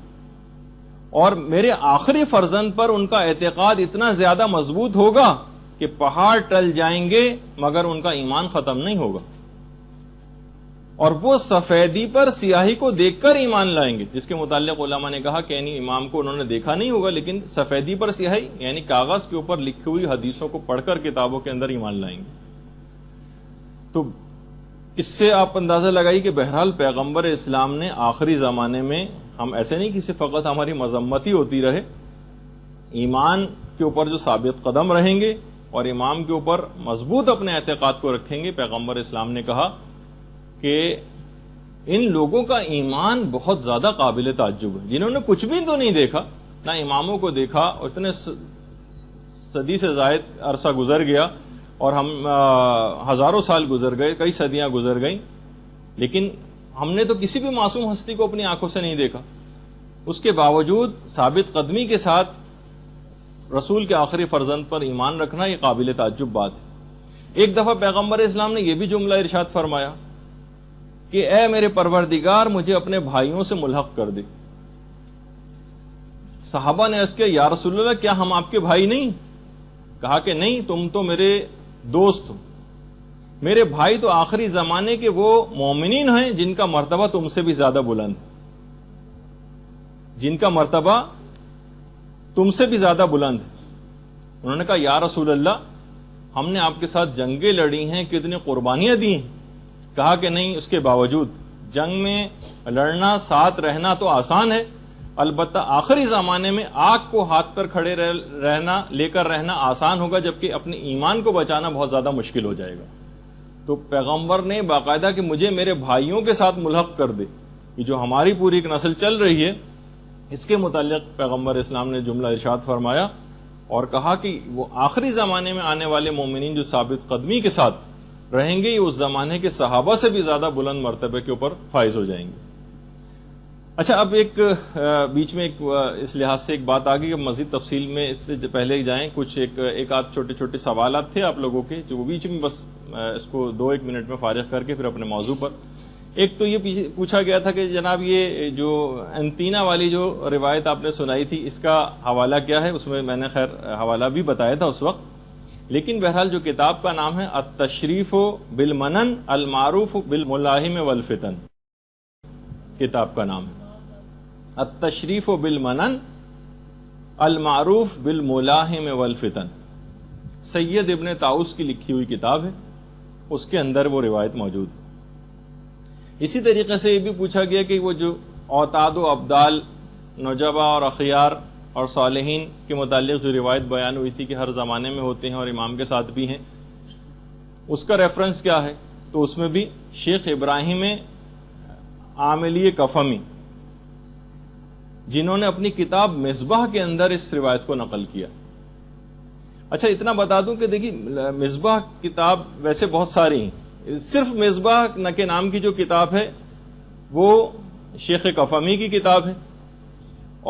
اور میرے آخری فرزند پر ان کا اعتقاد اتنا زیادہ مضبوط ہوگا کہ پہاڑ ٹل جائیں گے مگر ان کا ایمان ختم نہیں ہوگا، اور وہ سفیدی پر سیاہی کو دیکھ کر ایمان لائیں گے، جس کے متعلق علماء نے کہا کہ یعنی امام کو انہوں نے دیکھا نہیں ہوگا لیکن سفیدی پر سیاہی یعنی کاغذ کے اوپر لکھی ہوئی حدیثوں کو پڑھ کر کتابوں کے اندر ایمان لائیں گے۔ تو اس سے آپ اندازہ لگائی کہ بہرحال پیغمبر اسلام نے آخری زمانے میں، ہم ایسے نہیں کہ فقط ہماری مذمت ہی ہوتی رہے، ایمان کے اوپر جو ثابت قدم رہیں گے اور امام کے اوپر مضبوط اپنے اعتقاد کو رکھیں گے، پیغمبر اسلام نے کہا کہ ان لوگوں کا ایمان بہت زیادہ قابل تعجب ہے، جنہوں نے کچھ بھی تو نہیں دیکھا، نہ اماموں کو دیکھا، اور اتنے صدی سے زائد عرصہ گزر گیا اور ہم ہزاروں سال گزر گئے، کئی صدیاں گزر گئیں، لیکن ہم نے تو کسی بھی معصوم ہستی کو اپنی آنکھوں سے نہیں دیکھا، اس کے باوجود ثابت قدمی کے ساتھ رسول کے آخری فرزند پر ایمان رکھنا یہ قابل تعجب بات ہے۔ ایک دفعہ پیغمبر اسلام نے یہ بھی جملہ ارشاد فرمایا کہ اے میرے پروردگار مجھے اپنے بھائیوں سے ملحق کر دے۔ صحابہ نے عرض کیا یا رسول اللہ کیا ہم آپ کے بھائی نہیں؟ کہا کہ نہیں، تم تو میرے دوست ہو، میرے بھائی تو آخری زمانے کے وہ مومنین ہیں جن کا مرتبہ تم سے بھی زیادہ بلند ہے، جن کا مرتبہ تم سے بھی زیادہ بلند ہے۔ انہوں نے کہا یا رسول اللہ ہم نے آپ کے ساتھ جنگیں لڑی ہیں، کتنی قربانیاں دی ہیں۔ کہا کہ نہیں، اس کے باوجود جنگ میں لڑنا، ساتھ رہنا تو آسان ہے، البتہ آخری زمانے میں آگ کو ہاتھ پر کھڑے رہنا، لے کر رہنا آسان ہوگا، جبکہ اپنے ایمان کو بچانا بہت زیادہ مشکل ہو جائے گا۔ تو پیغمبر نے باقاعدہ کہ مجھے میرے بھائیوں کے ساتھ ملحق کر دے، یہ جو ہماری پوری ایک نسل چل رہی ہے، اس کے متعلق پیغمبر اسلام نے جملہ ارشاد فرمایا اور کہا کہ وہ آخری زمانے میں آنے والے مومنین جو ثابت قدمی کے ساتھ رہیں گے، یہ اس زمانے کے صحابہ سے بھی زیادہ بلند مرتبے کے اوپر فائز ہو جائیں گے۔ اچھا، اب ایک بیچ میں اس لحاظ سے ایک بات آ گئی کہ مزید تفصیل میں اس سے پہلے جائیں، کچھ ایک آدھ چھوٹے چھوٹے سوالات تھے آپ لوگوں کے، جو وہ بیچ میں بس اس کو 2-1 منٹ میں فارغ کر کے پھر اپنے موضوع پر۔ ایک تو یہ پوچھا گیا تھا کہ جناب یہ جو انتینا والی جو روایت آپ نے سنائی تھی، اس کا حوالہ کیا ہے؟ اس میں نے خیر حوالہ بھی بتایا تھا اس وقت، لیکن بہرحال جو کتاب کا نام ہے التشریف بالمنن المعروف بالملاحم والفتن، کتاب کا نام ہے التشریف بالمنن المعروف بالملاحم والفتن، سید ابن طاؤس کی لکھی ہوئی کتاب ہے، اس کے اندر وہ روایت موجود ہے۔ اسی طریقے سے یہ بھی پوچھا گیا کہ وہ جو اوتاد و ابدال، نجبا اور اخیار اور صالحین کے متعلق جو روایت بیان ہوئی تھی کہ ہر زمانے میں ہوتے ہیں اور امام کے ساتھ بھی ہیں، اس کا ریفرنس کیا ہے؟ تو اس میں بھی شیخ ابراہیم عاملی کفمی، جنہوں نے اپنی کتاب مصباح کے اندر اس روایت کو نقل کیا۔ اچھا، اتنا بتا دوں کہ دیکھیے مصباح کتاب ویسے بہت ساری ہیں، صرف مصباح کے نام کی جو کتاب ہے وہ شیخ کفمی کی کتاب ہے،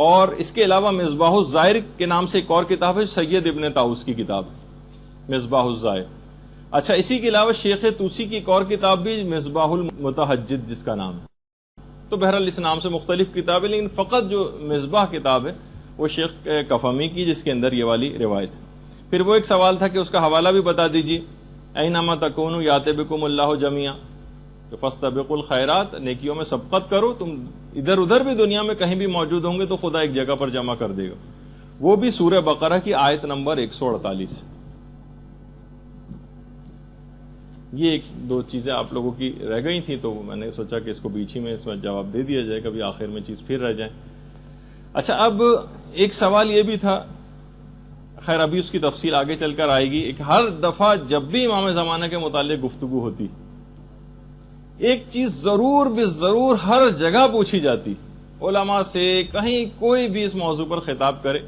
اور اس کے علاوہ مصباح الزائر کے نام سے ایک اور کتاب ہے، سید ابن طاؤس کی کتاب ہے مصباح الزائر۔ اچھا، اسی کے علاوہ شیخ طوسی کی ایک اور کتاب بھی مصباح المتہجد جس کا نام ہے۔ تو بہرحال اس نام سے مختلف کتابیں، لیکن فقط جو مصباح کتاب ہے وہ شیخ کفمی کی، جس کے اندر یہ والی روایت ہے۔ پھر وہ ایک سوال تھا کہ اس کا حوالہ بھی بتا دیجیے، اینما تکونوا یات بکم اللہ جمیعا، تو فاستبقوا الخیرات، نیکیوں میں سبقت کرو، تم ادھر ادھر بھی دنیا میں کہیں بھی موجود ہوں گے تو خدا ایک جگہ پر جمع کر دے گا۔ وہ بھی سورہ بقرہ کی آیت نمبر 148۔ یہ 1-2 چیزیں آپ لوگوں کی رہ گئی تھیں، تو میں نے سوچا کہ اس کو بیچ ہی میں اس میں جواب دے دیا جائے، کبھی آخر میں چیز پھر رہ جائے۔ اچھا، اب ایک سوال یہ بھی تھا، خیر ابھی اس کی تفصیل آگے چل کر آئے گی، ایک ہر دفعہ جب بھی امام زمانہ کے متعلق گفتگو ہوتی ایک چیز ضرور بے ضرور ہر جگہ پوچھی جاتی علماء سے، کہیں کوئی بھی اس موضوع پر خطاب کرے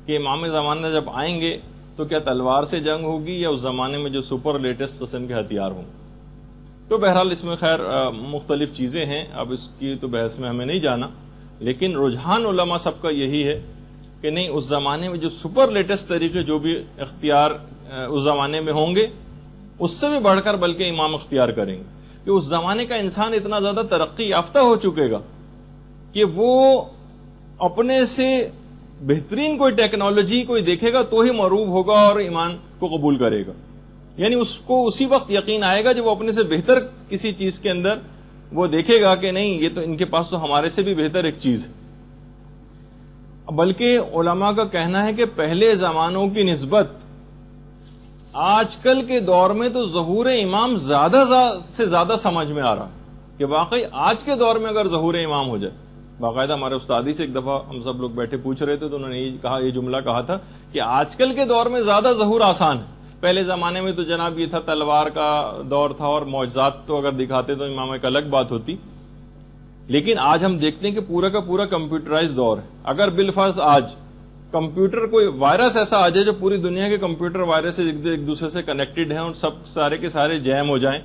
کہ امام زمانہ جب آئیں گے تو کیا تلوار سے جنگ ہوگی یا اس زمانے میں جو سپر لیٹسٹ قسم کے ہتھیار ہوں۔ تو بہرحال اس میں خیر مختلف چیزیں ہیں، اب اس کی تو بحث میں ہمیں نہیں جانا، لیکن رجحان علماء سب کا یہی ہے کہ نہیں، اس زمانے میں جو سپر لیٹسٹ طریقے جو بھی اختیار اس زمانے میں ہوں گے اس سے بھی بڑھ کر بلکہ امام اختیار کریں گے کہ اس زمانے کا انسان اتنا زیادہ ترقی یافتہ ہو چکے گا کہ وہ اپنے سے بہترین کوئی ٹیکنالوجی کوئی دیکھے گا تو ہی مرعوب ہوگا اور ایمان کو قبول کرے گا. یعنی اس کو اسی وقت یقین آئے گا جب وہ اپنے سے بہتر کسی چیز کے اندر وہ دیکھے گا کہ نہیں یہ تو ان کے پاس تو ہمارے سے بھی بہتر ایک چیز ہے. بلکہ علماء کا کہنا ہے کہ پہلے زمانوں کی نسبت آج کل کے دور میں تو ظہور امام زیادہ سے زیادہ سمجھ میں آ رہا ہے کہ واقعی آج کے دور میں اگر ظہور امام ہو جائے. باقاعدہ ہمارے استادی سے ایک دفعہ ہم سب لوگ بیٹھے پوچھ رہے تھے تو انہوں نے یہ جملہ کہا تھا کہ آج کل کے دور میں زیادہ ظہور آسان ہے. پہلے زمانے میں تو جناب یہ تھا تلوار کا دور تھا اور معجزات تو اگر دکھاتے تو امام ایک الگ بات ہوتی. لیکن آج ہم دیکھتے ہیں کہ پورا کا پورا کمپیوٹرائز دور ہے. اگر بالفرض آج کمپیوٹر کوئی وائرس ایسا آ جائے جو پوری دنیا کے کمپیوٹر وائرس ایک دوسرے سے کنیکٹڈ ہیں اور سب سارے کے سارے جیم ہو جائیں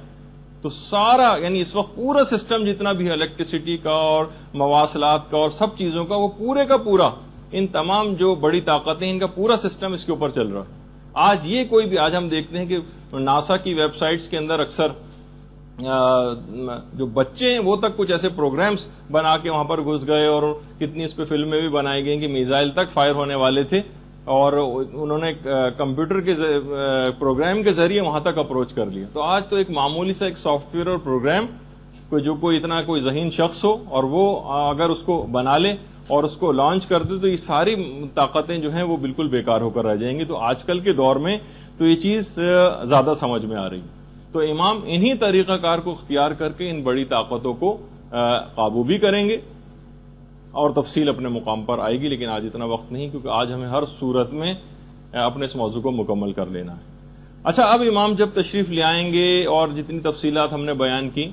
تو سارا یعنی اس وقت پورا سسٹم جتنا بھی الیکٹریسٹی کا اور مواصلات کا اور سب چیزوں کا وہ پورے کا پورا ان تمام جو بڑی طاقتیں ان کا پورا سسٹم اس کے اوپر چل رہا ہے. آج یہ کوئی بھی آج ہم دیکھتے ہیں کہ ناسا کی ویب سائٹس کے اندر اکثر جو بچے ہیں وہ تک کچھ ایسے پروگرامز بنا کے وہاں پر گھس گئے اور کتنی اس پہ فلمیں بھی بنائی گئی کہ میزائل تک فائر ہونے والے تھے اور انہوں نے کمپیوٹر کے پروگرام کے ذریعے وہاں تک اپروچ کر لیا. تو آج تو ایک معمولی سا ایک سافٹ ویئر اور پروگرام کوئی اتنا کوئی ذہین شخص ہو اور وہ اگر اس کو بنا لے اور اس کو لانچ کر دے تو یہ ساری طاقتیں جو ہیں وہ بالکل بیکار ہو کر رہ جائیں گی. تو آج کل کے دور میں تو یہ چیز زیادہ سمجھ میں آ رہی. تو امام انہی طریقہ کار کو اختیار کر کے ان بڑی طاقتوں کو قابو بھی کریں گے اور تفصیل اپنے مقام پر آئے گی. لیکن آج اتنا وقت نہیں کیونکہ آج ہمیں ہر صورت میں اپنے اس موضوع کو مکمل کر لینا ہے. اچھا اب امام جب تشریف لے آئیں گے اور جتنی تفصیلات ہم نے بیان کی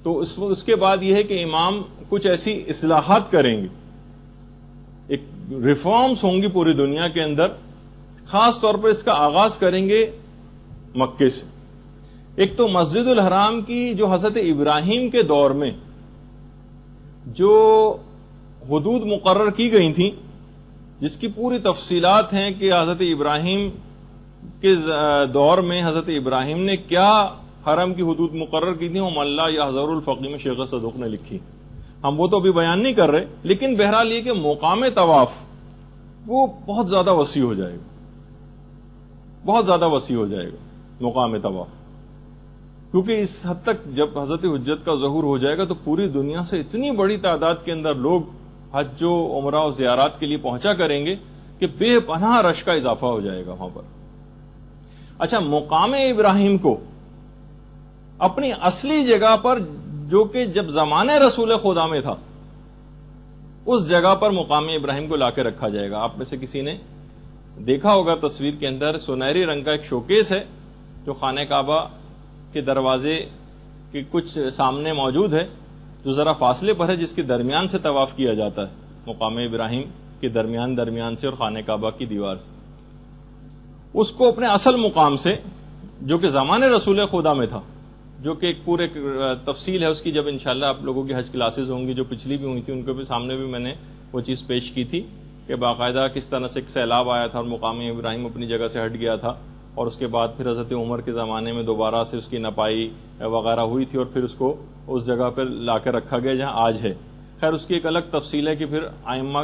تو اس کے بعد یہ ہے کہ امام کچھ ایسی اصلاحات کریں گے. ایک ریفارمز ہوں گی پوری دنیا کے اندر. خاص طور پر اس کا آغاز کریں گے مکے سے. ایک تو مسجد الحرام کی جو حضرت ابراہیم کے دور میں جو حدود مقرر کی گئی تھیں جس کی پوری تفصیلات ہیں کہ حضرت ابراہیم کے دور میں حضرت ابراہیم نے کیا حرم کی حدود مقرر کی تھی. وہ ملا یا حضر الفقی میں شیخ صدوق نے لکھی. ہم وہ تو ابھی بیان نہیں کر رہے لیکن بہرحال یہ کہ مقام طواف وہ بہت زیادہ وسیع ہو جائے گا. بہت زیادہ وسیع ہو جائے گا مقام طواف کیونکہ اس حد تک جب حضرت حجت کا ظہور ہو جائے گا تو پوری دنیا سے اتنی بڑی تعداد کے اندر لوگ حج و عمرہ و زیارات کے لیے پہنچا کریں گے کہ بے پناہ رش کا اضافہ ہو جائے گا وہاں پر. اچھا مقام ابراہیم کو اپنی اصلی جگہ پر جو کہ جب زمانے رسول خدا میں تھا اس جگہ پر مقام ابراہیم کو لا کے رکھا جائے گا. آپ میں سے کسی نے دیکھا ہوگا تصویر کے اندر سنہری رنگ کا ایک شوکیس ہے جو خانہ کعبہ کے دروازے کے کچھ سامنے موجود ہے جو ذرا فاصلے پر ہے جس کے درمیان سے طواف کیا جاتا ہے مقام ابراہیم کے درمیان سے اور خانہ کعبہ کی دیوار سے. اس کو اپنے اصل مقام سے جو کہ زمانے رسول خدا میں تھا جو کہ ایک پورے تفصیل ہے اس کی جب انشاءاللہ آپ لوگوں کی حج کلاسز ہوں گی جو پچھلی بھی ہوئی تھی ان کے بھی سامنے بھی میں نے وہ چیز پیش کی تھی کہ باقاعدہ کس طرح سے ایک سیلاب آیا تھا اور مقام ابراہیم اپنی جگہ سے ہٹ گیا تھا اور اس کے بعد پھر حضرت عمر کے زمانے میں دوبارہ سے اس کی نپائی وغیرہ ہوئی تھی اور پھر اس کو اس جگہ پہ لا کے رکھا گیا جہاں آج ہے. خیر اس کی ایک الگ تفصیل ہے کہ پھر ائمہ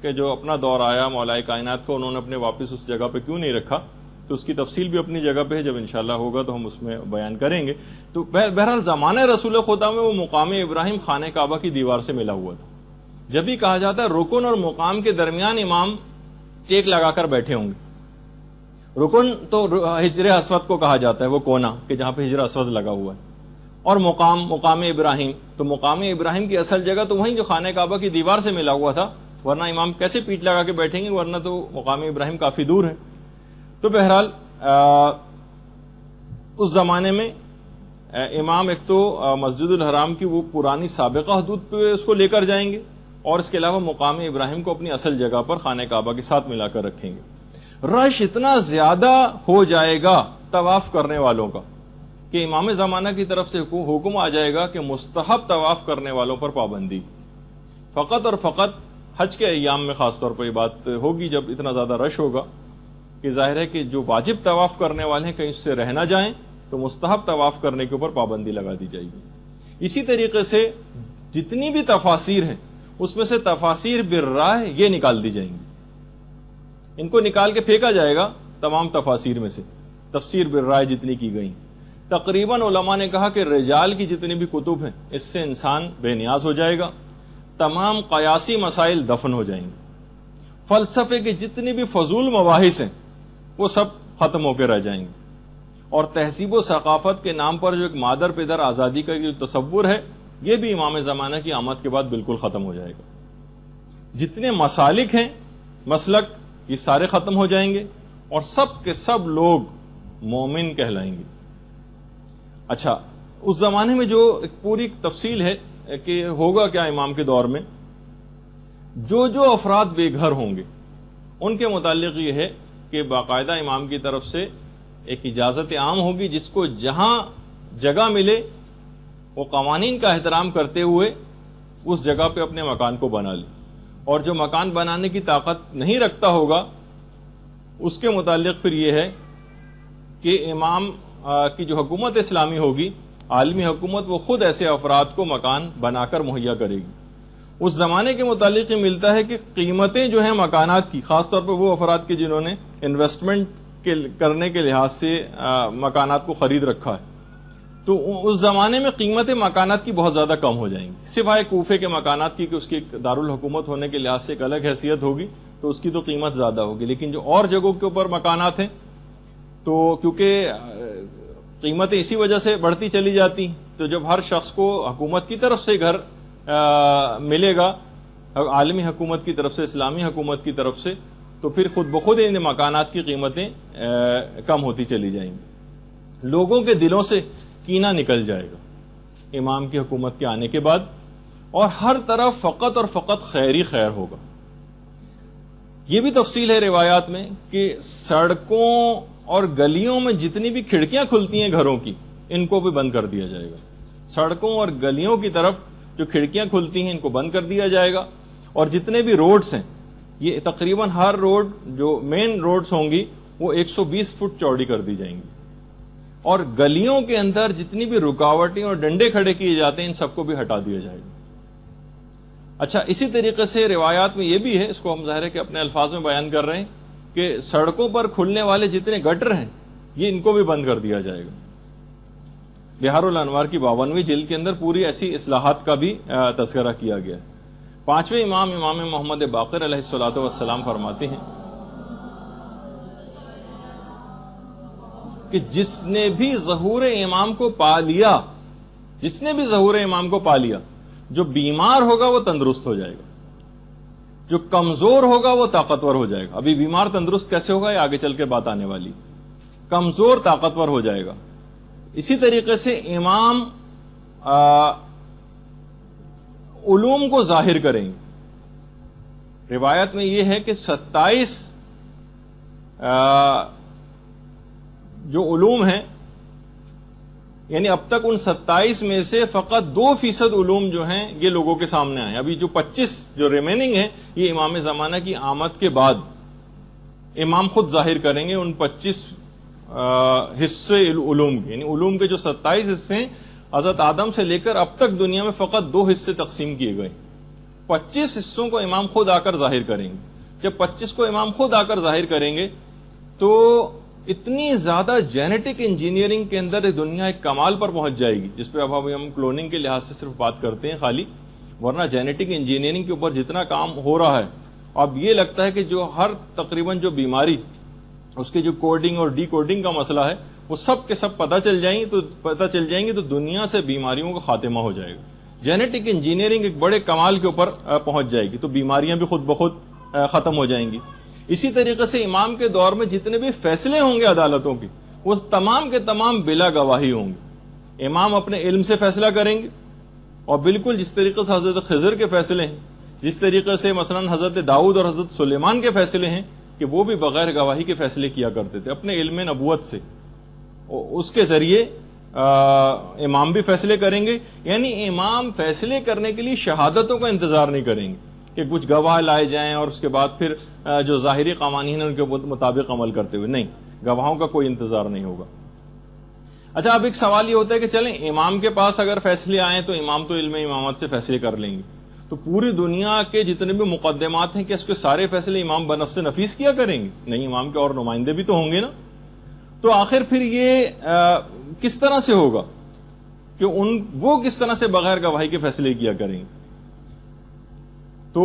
کے جو اپنا دور آیا مولائے کائنات کو انہوں نے اپنے واپس اس جگہ پہ کیوں نہیں رکھا تو اس کی تفصیل بھی اپنی جگہ پہ ہے. جب انشاءاللہ ہوگا تو ہم اس میں بیان کریں گے. تو بہرحال زمانے رسول خدا میں وہ مقام ابراہیم خانہ کعبہ کی دیوار سے ملا ہوا تھا. جب بھی کہا جاتا ہے رکن اور مقام کے درمیان امام ٹیک لگا کر بیٹھے ہوں گے. رکن تو حجر اسود کو کہا جاتا ہے وہ کونا کہ جہاں پہ حجر اسود لگا ہوا ہے اور مقام ابراہیم تو مقام ابراہیم کی اصل جگہ تو وہیں جو خانہ کعبہ کی دیوار سے ملا ہوا تھا ورنہ امام کیسے پیٹ لگا کے بیٹھیں گے ورنہ تو مقام ابراہیم کافی دور ہے. تو بہرحال اس زمانے میں امام ایک تو مسجد الحرام کی وہ پرانی سابقہ حدود پہ اس کو لے کر جائیں گے اور اس کے علاوہ مقام ابراہیم کو اپنی اصل جگہ پر خانہ کعبہ کے ساتھ ملا کر رکھیں گے. رش اتنا زیادہ ہو جائے گا طواف کرنے والوں کا کہ امام زمانہ کی طرف سے حکم آ جائے گا کہ مستحب طواف کرنے والوں پر پابندی. فقط اور فقط حج کے ایام میں خاص طور پر یہ بات ہوگی جب اتنا زیادہ رش ہوگا کہ ظاہر ہے کہ جو واجب طواف کرنے والے ہیں کہیں اس سے رہ نہ جائیں تو مستحب طواف کرنے کے اوپر پابندی لگا دی جائے گی۔ اسی طریقے سے جتنی بھی تفاسیر ہیں اس میں سے تفاسیر بالرائے یہ نکال دی جائیں گی، ان کو نکال کے پھینکا جائے گا تمام تفاسیر میں سے، تفسیر بالرائے جتنی کی گئی۔ تقریباً علماء نے کہا کہ رجال کی جتنی بھی کتب ہیں اس سے انسان بے نیاز ہو جائے گا، تمام قیاسی مسائل دفن ہو جائیں گے، فلسفے کے جتنے بھی فضول مباحث ہیں وہ سب ختم ہو کے رہ جائیں گے، اور تہذیب و ثقافت کے نام پر جو ایک مادر پدر آزادی کا جو تصور ہے یہ بھی امام زمانہ کی آمد کے بعد بالکل ختم ہو جائے گا۔ جتنے مسالک ہیں مسلک یہ سارے ختم ہو جائیں گے اور سب کے سب لوگ مومن کہلائیں گے۔ اچھا، اس زمانے میں جو ایک پوری تفصیل ہے کہ ہوگا کیا امام کے دور میں، جو افراد بے گھر ہوں گے ان کے متعلق یہ ہے کہ باقاعدہ امام کی طرف سے ایک اجازت عام ہوگی، جس کو جہاں جگہ ملے وہ قوانین کا احترام کرتے ہوئے اس جگہ پہ اپنے مکان کو بنا لے، اور جو مکان بنانے کی طاقت نہیں رکھتا ہوگا اس کے متعلق پھر یہ ہے کہ امام کی جو حکومت اسلامی ہوگی، عالمی حکومت، وہ خود ایسے افراد کو مکان بنا کر مہیا کرے گی۔ اس زمانے کے متعلق یہ ملتا ہے کہ قیمتیں جو ہیں مکانات کی، خاص طور پر وہ افراد کی جنہوں نے انویسٹمنٹ کرنے کے لحاظ سے مکانات کو خرید رکھا ہے، تو اس زمانے میں قیمتیں مکانات کی بہت زیادہ کم ہو جائیں گی، سوائے کوفے کے مکانات کی کہ اس کی دارالحکومت ہونے کے لحاظ سے ایک الگ حیثیت ہوگی تو اس کی تو قیمت زیادہ ہوگی، لیکن جو اور جگہوں کے اوپر مکانات ہیں تو کیونکہ قیمتیں اسی وجہ سے بڑھتی چلی جاتی، تو جب ہر شخص کو حکومت کی طرف سے گھر ملے گا، عالمی حکومت کی طرف سے، اسلامی حکومت کی طرف سے، تو پھر خود بخود ان مکانات کی قیمتیں کم ہوتی چلی جائیں گی، لوگوں کے دلوں سے کینہ نکل جائے گا امام کی حکومت کے آنے کے بعد، اور ہر طرف فقط اور فقط خیر ہی خیر ہوگا۔ یہ بھی تفصیل ہے روایات میں کہ سڑکوں اور گلیوں میں جتنی بھی کھڑکیاں کھلتی ہیں گھروں کی ان کو بھی بند کر دیا جائے گا، سڑکوں اور گلیوں کی طرف جو کھڑکیاں کھلتی ہیں ان کو بند کر دیا جائے گا، اور جتنے بھی روڈز ہیں یہ تقریباً ہر روڈ جو مین روڈز ہوں گی وہ 120 فٹ چوڑی کر دی جائیں گی، اور گلیوں کے اندر جتنی بھی رکاوٹیں اور ڈنڈے کھڑے کیے جاتے ہیں ان سب کو بھی ہٹا دیا جائے گا۔ اچھا، اسی طریقے سے روایات میں یہ بھی ہے، اس کو ہم ظاہر ہے کہ اپنے الفاظ میں بیان کر رہے ہیں، کہ سڑکوں پر کھلنے والے جتنے گٹر ہیں یہ ان کو بھی بند کر دیا جائے گا۔ بہار الانوار کی 52ویں جلد کے اندر پوری ایسی اصلاحات کا بھی تذکرہ کیا گیا ہے۔ 5ویں امام محمد باقر علیہ الصلوۃ والسلام فرماتے ہیں کہ جس نے بھی ظہور امام کو پا لیا، جس نے بھی ظہور امام کو پا لیا، جو بیمار ہوگا وہ تندرست ہو جائے گا، جو کمزور ہوگا وہ طاقتور ہو جائے گا۔ ابھی بیمار تندرست کیسے ہوگا یہ آگے چل کے بات آنے والی، کمزور طاقتور ہو جائے گا۔ اسی طریقے سے امام علوم کو ظاہر کریں گے۔ روایت میں یہ ہے کہ 27 جو علوم ہیں، یعنی اب تک ان 27 میں سے فقط 2% علوم جو ہیں یہ لوگوں کے سامنے آئے، ابھی جو 25 جو ریمیننگ ہیں یہ امام زمانہ کی آمد کے بعد امام خود ظاہر کریں گے ان 25 حصے علوم کے، یعنی علوم کے جو 27 حصے ہیں حضرت آدم سے لے کر اب تک دنیا میں فقط 2 حصے تقسیم کیے گئے، 25 حصوں کو امام خود آ کر ظاہر کریں گے۔ جب 25 کو امام خود آ کر ظاہر کریں گے تو اتنی زیادہ جینیٹک انجینئرنگ کے اندر دنیا ایک کمال پر پہنچ جائے گی، جس پہ اب ہم کلوننگ کے لحاظ سے صرف بات کرتے ہیں خالی، ورنہ جینیٹک انجینئرنگ کے اوپر جتنا کام ہو رہا ہے اب یہ لگتا ہے کہ جو ہر تقریباً جو بیماری اس کے جو کوڈنگ اور ڈی کوڈنگ کا مسئلہ ہے وہ سب کے سب پتہ چل جائیں گی تو دنیا سے بیماریوں کا خاتمہ ہو جائے گا۔ جینیٹک انجینئرنگ ایک بڑے کمال کے اوپر پہنچ جائے گی تو بیماریاں بھی خود بخود ختم ہو جائیں گی۔ اسی طریقے سے امام کے دور میں جتنے بھی فیصلے ہوں گے عدالتوں کے وہ تمام کے تمام بلا گواہی ہوں گے، امام اپنے علم سے فیصلہ کریں گے، اور بالکل جس طریقے سے حضرت خضر کے فیصلے ہیں، جس طریقے سے مثلا حضرت داؤد اور حضرت سلیمان کے فیصلے ہیں کہ وہ بھی بغیر گواہی کے فیصلے کیا کرتے تھے اپنے علم نبوت سے، اس کے ذریعے امام بھی فیصلے کریں گے، یعنی امام فیصلے کرنے کے لیے شہادتوں کا انتظار نہیں کریں گے کہ کچھ گواہ لائے جائیں اور اس کے بعد پھر جو ظاہری قوانین ہیں ان کے مطابق عمل کرتے ہوئے، نہیں، گواہوں کا کوئی انتظار نہیں ہوگا۔ اچھا، اب ایک سوال یہ ہوتا ہے کہ چلیں امام کے پاس اگر فیصلے آئیں تو امام تو علم امامت سے فیصلے کر لیں گے، تو پوری دنیا کے جتنے بھی مقدمات ہیں کیا اس کے سارے فیصلے امام بنفس نفیس کیا کریں گے؟ نہیں، امام کے اور نمائندے بھی تو ہوں گے نا. تو آخر پھر یہ کس طرح سے ہوگا کہ وہ کس طرح سے بغیر گواہی کے فیصلے کیا کریں گے؟ تو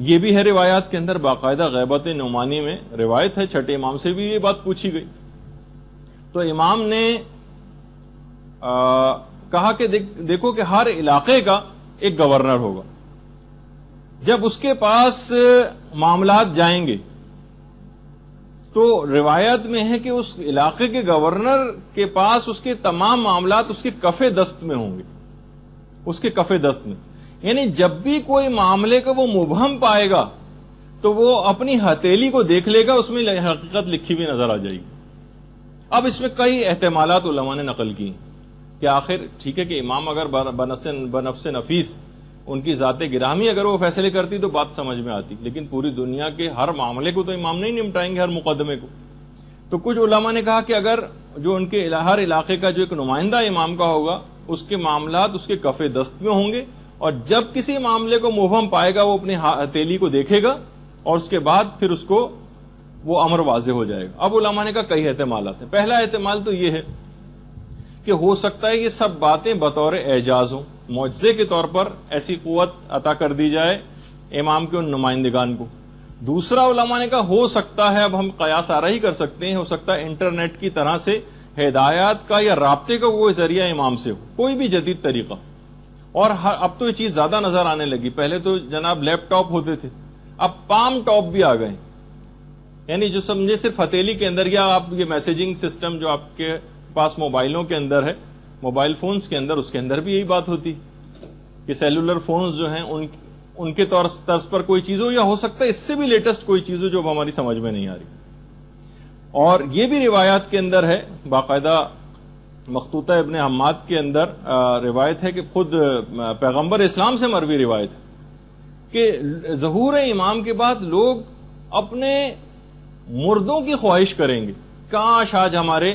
یہ بھی ہے روایات کے اندر باقاعدہ غیبت نعمانی میں روایت ہے، چھٹے امام سے بھی یہ بات پوچھی گئی. تو امام نے کہا کہ دیکھو کہ ہر علاقے کا ایک گورنر ہوگا، جب اس کے پاس معاملات جائیں گے تو روایت میں ہے کہ اس علاقے کے گورنر کے پاس اس کے تمام معاملات اس کے کف دست میں ہوں گے، اس کے کف دست میں. یعنی جب بھی کوئی معاملے کو وہ مبہم پائے گا تو وہ اپنی ہتھیلی کو دیکھ لے گا، اس میں حقیقت لکھی ہوئی نظر آ جائے گی. اب اس میں کئی احتمالات علماء نے نقل کی کہ آخر ٹھیک ہے کہ امام اگر بنفس نفیس ان کی ذات گرامی اگر وہ فیصلے کرتی تو بات سمجھ میں آتی، لیکن پوری دنیا کے ہر معاملے کو تو امام نہیں نمٹائیں گے، ہر مقدمے کو. تو کچھ علماء نے کہا کہ اگر جو ان کے ہر علاقے کا جو ایک نمائندہ امام کا ہوگا اس کے معاملات اس کے کف دست میں ہوں گے، اور جب کسی معاملے کو مبہم پائے گا وہ اپنی ہتھیلی کو دیکھے گا اور اس کے بعد پھر اس کو وہ امر واضح ہو جائے گا. اب علماء نے کہا کئی احتمالات ہیں. پہلا احتمال تو یہ ہے کہ ہو سکتا ہے یہ سب باتیں بطور اعجاز ہوں، معجزے کے طور پر ایسی قوت عطا کر دی جائے امام کے ان نمائندگان کو. دوسرا علماء نے کہا ہو سکتا ہے، اب ہم قیاس آرا ہی کر سکتے ہیں، ہو سکتا ہے انٹرنیٹ کی طرح سے ہدایات کا یا رابطے کا وہ ذریعہ امام سے ہو، کوئی بھی جدید طریقہ. اور اب تو یہ چیز زیادہ نظر آنے لگی، پہلے تو جناب لیپ ٹاپ ہوتے تھے، اب پام ٹاپ بھی آ گئے. یعنی جو سمجھے صرف ہتھیلی کے اندر، یا آپ یہ میسیجنگ سسٹم جو آپ کے پاس موبائلوں کے اندر ہے، موبائل فونز کے اندر، اس کے اندر بھی یہی بات ہوتی کہ سیلولر فونز جو ہیں ان کے طرز پر کوئی چیز ہو، یا ہو سکتا ہے اس سے بھی لیٹسٹ کوئی چیز ہو جو ہماری سمجھ میں نہیں آ رہی. اور یہ بھی روایات کے اندر ہے، باقاعدہ مخطوطہ ابن حماد کے اندر روایت ہے کہ خود پیغمبر اسلام سے مروی روایت ہے کہ ظہور امام کے بعد لوگ اپنے مردوں کی خواہش کریں گے، کاش آج ہمارے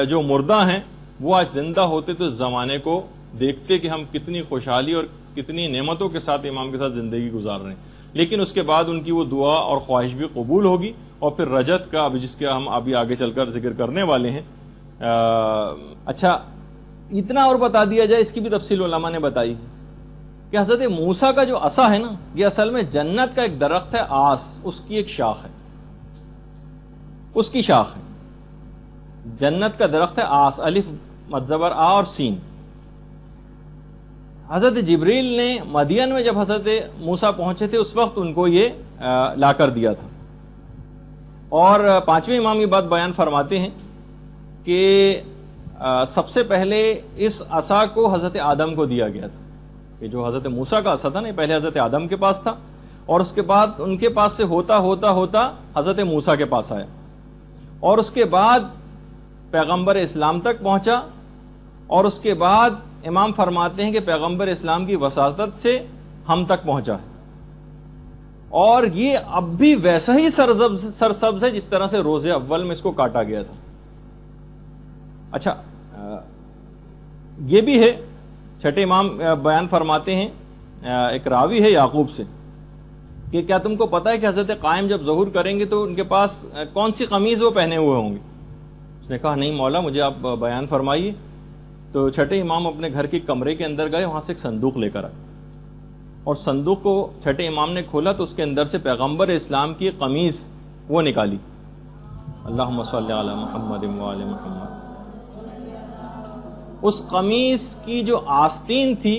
جو مردہ ہیں وہ آج زندہ ہوتے تو اس زمانے کو دیکھتے کہ ہم کتنی خوشحالی اور کتنی نعمتوں کے ساتھ امام کے ساتھ زندگی گزار رہے ہیں. لیکن اس کے بعد ان کی وہ دعا اور خواہش بھی قبول ہوگی، اور پھر رجت کا جس کا ہم ابھی آگے چل کر ذکر کرنے والے ہیں. اچھا، اتنا اور بتا دیا جائے، اس کی بھی تفصیل علماء نے بتائی کہ حضرت موسیٰ کا جو عصا ہے نا، یہ اصل میں جنت کا ایک درخت ہے، آس، اس کی ایک شاخ ہے، اس کی شاخ ہے. جنت کا درخت ہے آس، الف مدزبر آ اور سین. حضرت جبریل نے مدین میں جب حضرت موسیٰ پہنچے تھے اس وقت ان کو یہ لا کر دیا تھا. اور پانچویں امام یہ بات بیان فرماتے ہیں کہ سب سے پہلے اس عصا کو حضرت آدم کو دیا گیا تھا، کہ جو حضرت موسیٰ کا عصا تھا نا، پہلے حضرت آدم کے پاس تھا، اور اس کے بعد ان کے پاس سے ہوتا ہوتا ہوتا حضرت موسیٰ کے پاس آیا، اور اس کے بعد پیغمبر اسلام تک پہنچا، اور اس کے بعد امام فرماتے ہیں کہ پیغمبر اسلام کی وساطت سے ہم تک پہنچا ہے. اور یہ اب بھی ویسا ہی سرسبز ہے جس طرح سے روز اول میں اس کو کاٹا گیا تھا. اچھا، یہ بھی ہے، چھٹے امام بیان فرماتے ہیں، ایک راوی ہے یعقوب سے، کہ کیا تم کو پتا ہے کہ حضرت قائم جب ظہور کریں گے تو ان کے پاس کون سی قمیض وہ پہنے ہوئے ہوں گے؟ اس نے کہا نہیں مولا، مجھے آپ بیان فرمائیے. تو چھٹے امام اپنے گھر کے کمرے کے اندر گئے، وہاں سے ایک صندوق لے کر آئے، اور صندوق کو چھٹے امام نے کھولا تو اس کے اندر سے پیغمبر اسلام کی قمیض وہ نکالی. اللہم صلی علی محمد وآل محمد. اس قمیض کی جو آستین تھی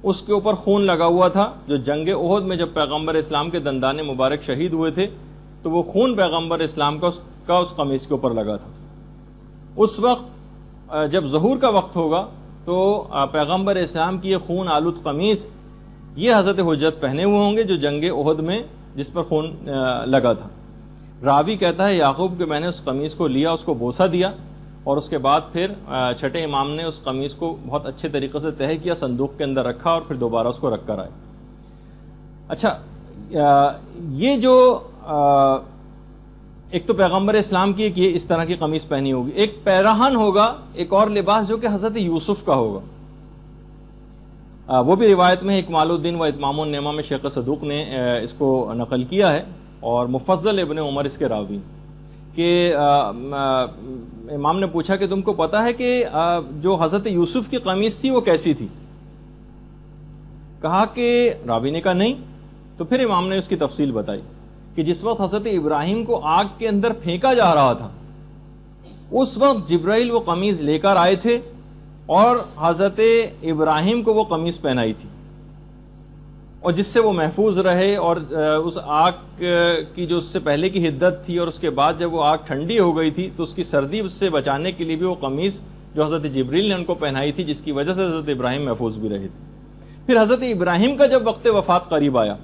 اس کے اوپر خون لگا ہوا تھا، جو جنگ احد میں جب پیغمبر اسلام کے دندان مبارک شہید ہوئے تھے تو وہ خون پیغمبر اسلام کا اس قمیض کے اوپر لگا تھا. اس وقت جب ظہور کا وقت ہوگا تو پیغمبر اسلام کی یہ خون آلود قمیض یہ حضرت حجت پہنے ہوئے ہوں گے جو جنگ احد میں جس پر خون لگا تھا. راوی کہتا ہے یعقوب کہ میں نے اس قمیض کو لیا، اس کو بوسہ دیا، اور اس کے بعد پھر چھٹے امام نے اس قمیض کو بہت اچھے طریقے سے تہہ کیا، صندوق کے اندر رکھا، اور پھر دوبارہ اس کو رکھ کر آئے. اچھا، یہ جو ایک تو پیغمبر اسلام کی کہ اس طرح کی قمیص پہنی ہوگی، ایک پیراہن ہوگا، ایک اور لباس جو کہ حضرت یوسف کا ہوگا. وہ بھی روایت میں اکمال الدین و اتمام النعمہ میں شیخ صدوق نے اس کو نقل کیا ہے، اور مفضل ابن عمر اس کے راوی، کہ امام نے پوچھا کہ تم کو پتا ہے کہ جو حضرت یوسف کی قمیص تھی وہ کیسی تھی؟ کہا کہ راوی نے کہا نہیں. تو پھر امام نے اس کی تفصیل بتائی کہ جس وقت حضرت ابراہیم کو آگ کے اندر پھینکا جا رہا تھا اس وقت جبرائیل وہ قمیض لے کر آئے تھے اور حضرت ابراہیم کو وہ قمیض پہنائی تھی، اور جس سے وہ محفوظ رہے، اور اس آگ کی جو اس سے پہلے کی حدت تھی اور اس کے بعد جب وہ آگ ٹھنڈی ہو گئی تھی تو اس کی سردی سے بچانے کے لیے بھی وہ قمیض جو حضرت جبریل نے ان کو پہنائی تھی، جس کی وجہ سے حضرت ابراہیم محفوظ بھی رہے تھے. پھر حضرت ابراہیم کا جب وقت وفات قریب آیا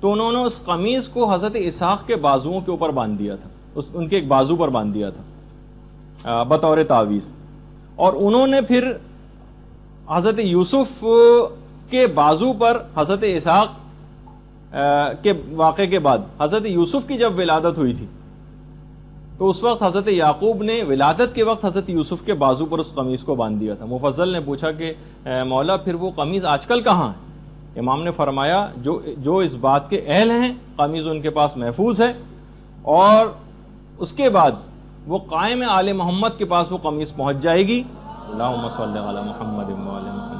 تو انہوں نے اس قمیض کو حضرت اسحاق کے بازوؤں کے اوپر باندھ دیا تھا، ان کے ایک بازو پر باندھ دیا تھا بطور تعویذ، اور انہوں نے پھر حضرت یوسف کے بازو پر حضرت اسحاق کے واقعے کے بعد حضرت یوسف کی جب ولادت ہوئی تھی تو اس وقت حضرت یعقوب نے ولادت کے وقت حضرت یوسف کے بازو پر اس قمیض کو باندھ دیا تھا. مفضل نے پوچھا کہ مولا پھر وہ قمیض آج کل کہاں ہے؟ امام نے فرمایا جو اس بات کے اہل ہیں قمیض ان کے پاس محفوظ ہے، اور اس کے بعد وہ قائم آل محمد کے پاس وہ قمیض پہنچ جائے گی. اللہم صلی علی محمد و آل محمد.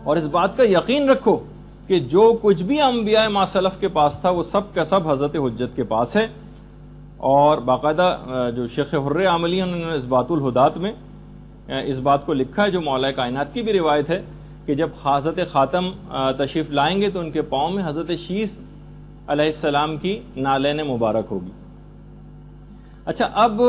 اور اس بات کا یقین رکھو کہ جو کچھ بھی انبیاء ما سلف کے پاس تھا وہ سب کا سب حضرت حجت کے پاس ہے. اور باقاعدہ جو شیخ حر عاملی انہوں نے اثبات الہدات میں اس بات کو لکھا ہے، جو مولا کائنات کی بھی روایت ہے کہ جب حضرت خاتم تشریف لائیں گے تو ان کے پاؤں میں حضرت شیس علیہ السلام کی نالین مبارک ہوگی. اچھا، اب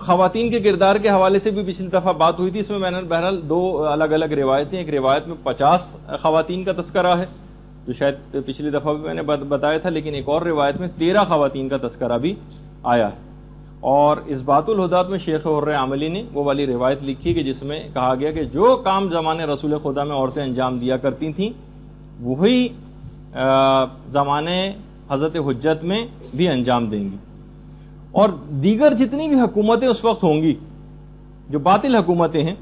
خواتین کے کردار کے حوالے سے بھی پچھلی دفعہ بات ہوئی تھی. اس میں میں نے بہرحال دو الگ الگ روایتیں، ایک روایت میں 50 خواتین کا تذکرہ ہے جو شاید پچھلی دفعہ بھی میں نے بتایا تھا، لیکن ایک اور روایت میں 13 خواتین کا تذکرہ بھی آیا ہے. اور اس بات الہدات میں شیخ حر عاملی نے وہ والی روایت لکھی کہ جس میں کہا گیا کہ جو کام زمانے رسول خدا میں عورتیں انجام دیا کرتی تھیں وہی زمانے حضرت حجت میں بھی انجام دیں گی. اور دیگر جتنی بھی حکومتیں اس وقت ہوں گی جو باطل حکومتیں ہیں،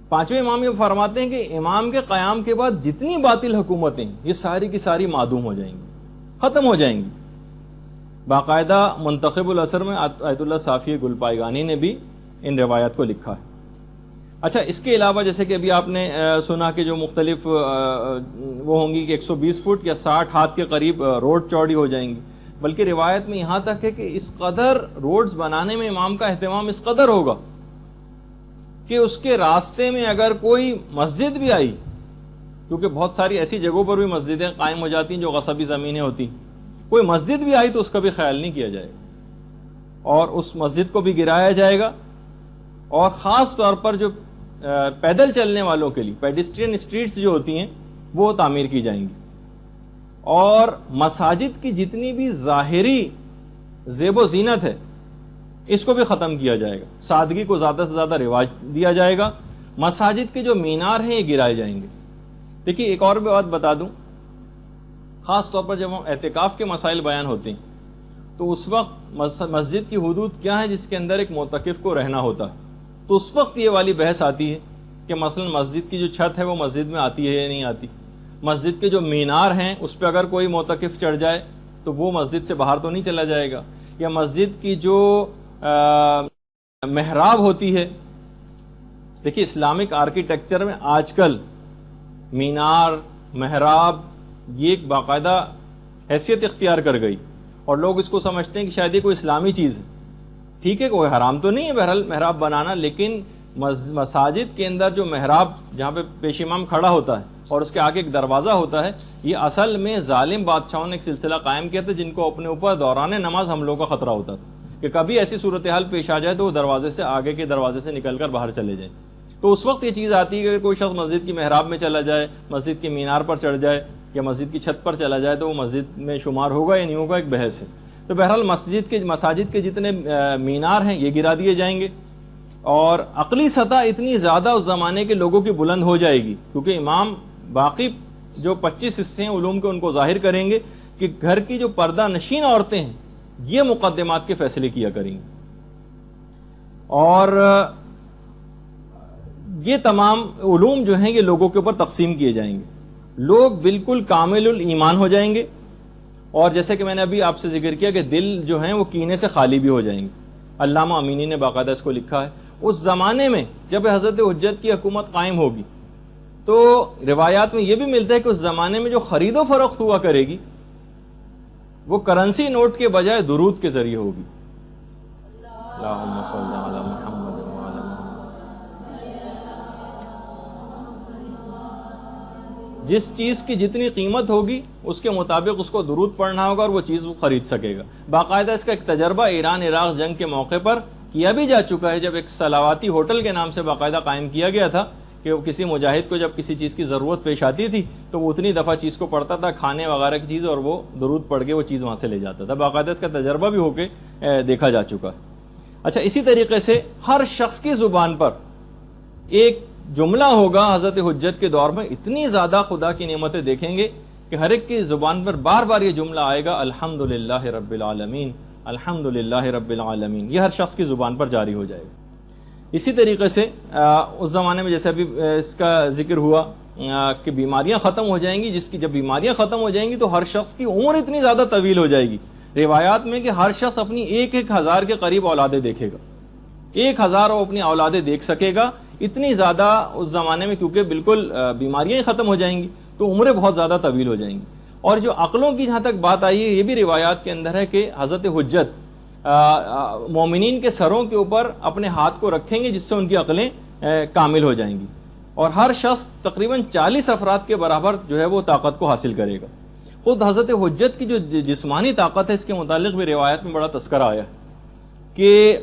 پانچویں امام یہ فرماتے ہیں کہ امام کے قیام کے بعد جتنی باطل حکومتیں یہ ساری کی ساری معدوم ہو جائیں گی، ختم ہو جائیں گی. باقاعدہ منتخب الاثر میں آیت اللہ صافی گلپائگانی نے بھی ان روایات کو لکھا ہے. اچھا، اس کے علاوہ جیسے کہ ابھی آپ نے سنا کہ جو مختلف وہ ہوں گی کہ 120 فٹ یا 60 ہاتھ کے قریب روڈ چوڑی ہو جائیں گی، بلکہ روایت میں یہاں تک ہے کہ اس قدر روڈز بنانے میں امام کا اہتمام اس قدر ہوگا کہ اس کے راستے میں اگر کوئی مسجد بھی آئی، کیونکہ بہت ساری ایسی جگہوں پر بھی مسجدیں قائم ہو جاتی ہیں جو غصبی زمینیں ہوتی، کوئی مسجد بھی آئی تو اس کا بھی خیال نہیں کیا جائے گا اور اس مسجد کو بھی گرایا جائے گا. اور خاص طور پر جو پیدل چلنے والوں کے لیے پیڈسٹرین اسٹریٹس جو ہوتی ہیں وہ تعمیر کی جائیں گی. اور مساجد کی جتنی بھی ظاہری زیب و زینت ہے اس کو بھی ختم کیا جائے گا، سادگی کو زیادہ سے زیادہ رواج دیا جائے گا. مساجد کے جو مینار ہیں یہ گرائے جائیں گے. دیکھیے، ایک اور بھی بات بتا دوں، خاص طور پر جب ہم اعتکاف کے مسائل بیان ہوتے ہیں تو اس وقت مسجد کی حدود کیا ہے جس کے اندر ایک معتکف کو رہنا ہوتا ہے، تو اس وقت یہ والی بحث آتی ہے کہ مثلا مسجد کی جو چھت ہے وہ مسجد میں آتی ہے یا نہیں آتی، مسجد کے جو مینار ہیں اس پہ اگر کوئی معتکف چڑھ جائے تو وہ مسجد سے باہر تو نہیں چلا جائے گا، یا مسجد کی جو محراب ہوتی ہے. دیکھیے، اسلامک آرکیٹیکچر میں آج کل مینار، محراب یہ ایک باقاعدہ حیثیت اختیار کر گئی اور لوگ اس کو سمجھتے ہیں کہ شاید یہ کوئی اسلامی چیز ہے. ٹھیک ہے، کوئی حرام تو نہیں ہے بہرحال محراب بنانا، لیکن مساجد کے اندر جو محراب جہاں پہ پیش امام کھڑا ہوتا ہے اور اس کے آگے ایک دروازہ ہوتا ہے، یہ اصل میں ظالم بادشاہوں نے ایک سلسلہ قائم کیا تھا جن کو اپنے اوپر دوران نماز حملوں کا خطرہ ہوتا تھا کہ کبھی ایسی صورتحال پیش آ جائے تو وہ دروازے سے آگے کے دروازے سے نکل کر باہر چلے جائیں. تو اس وقت یہ چیز آتی ہے کہ کوئی شخص مسجد کی محراب میں چلا جائے، مسجد کے مینار پر چڑھ جائے یا مسجد کی چھت پر چلا جائے تو وہ مسجد میں شمار ہوگا یا نہیں ہوگا، ایک بحث ہے. تو بہرحال مساجد کے جتنے مینار ہیں یہ گرا دیے جائیں گے، اور عقلی سطح اتنی زیادہ اس زمانے کے لوگوں کی بلند ہو جائے گی کیونکہ امام باقی جو 25 حصے ہیں علوم کے ان کو ظاہر کریں گے کہ گھر کی جو پردہ نشین عورتیں ہیں یہ مقدمات کے فیصلے کیا کریں گی، اور یہ تمام علوم جو ہیں یہ لوگوں کے اوپر تقسیم کیے جائیں گے، لوگ بالکل کامل الایمان ہو جائیں گے، اور جیسے کہ میں نے ابھی آپ سے ذکر کیا کہ دل جو ہیں وہ کینے سے خالی بھی ہو جائیں گے۔ علامہ امینی نے باقاعدہ اس کو لکھا ہے۔ اس زمانے میں جب حضرت حجت کی حکومت قائم ہوگی تو روایات میں یہ بھی ملتا ہے کہ اس زمانے میں جو خرید و فروخت ہوا کرے گی وہ کرنسی نوٹ کے بجائے درود کے ذریعے ہوگی۔ اللہم صل علی محمد وعلی محمد۔ جس چیز کی جتنی قیمت ہوگی اس کے مطابق اس کو درود پڑھنا ہوگا اور وہ چیز وہ خرید سکے گا۔ باقاعدہ اس کا ایک تجربہ ایران عراق جنگ کے موقع پر کیا بھی جا چکا ہے، جب ایک صلواتی ہوٹل کے نام سے باقاعدہ قائم کیا گیا تھا کہ وہ کسی مجاہد کو جب کسی چیز کی ضرورت پیش آتی تھی تو وہ اتنی دفعہ چیز کو پڑھتا تھا، کھانے وغیرہ کی چیز، اور وہ درود پڑھ کے وہ چیز وہاں سے لے جاتا تھا۔ باقاعدہ اس کا تجربہ بھی ہو کے دیکھا جا چکا ہے۔ اچھا، اسی طریقے سے ہر شخص کی زبان پر ایک جملہ ہوگا حضرت حجت کے دور میں، اتنی زیادہ خدا کی نعمتیں دیکھیں گے کہ ہر ایک کی زبان پر بار بار یہ جملہ آئے گا، الحمدللہ رب العالمین، الحمدللہ رب العالمین، یہ ہر شخص کی زبان پر جاری ہو جائے گا۔ اسی طریقے سے اس زمانے میں جیسے ابھی اس کا ذکر ہوا کہ بیماریاں ختم ہو جائیں گی، جس کی جب بیماریاں ختم ہو جائیں گی تو ہر شخص کی عمر اتنی زیادہ طویل ہو جائے گی، روایات میں کہ ہر شخص اپنی 1,000 کے قریب اولادیں دیکھے گا، 1,000 وہ اپنی اولادیں دیکھ سکے گا، اتنی زیادہ اس زمانے میں، کیونکہ بالکل بیماریاں ہی ختم ہو جائیں گی تو عمریں بہت زیادہ طویل ہو جائیں گی۔ اور جو عقلوں کی جہاں تک بات آئی ہے، یہ بھی روایات کے اندر ہے کہ حضرت حجت مومنین کے سروں کے اوپر اپنے ہاتھ کو رکھیں گے جس سے ان کی عقلیں کامل ہو جائیں گی، اور ہر شخص تقریباً 40 افراد کے برابر جو ہے وہ طاقت کو حاصل کرے گا۔ خود حضرت حجت کی جو جسمانی طاقت ہے اس کے متعلق بھی روایت میں بڑا تذکرہ آیا ہے کہ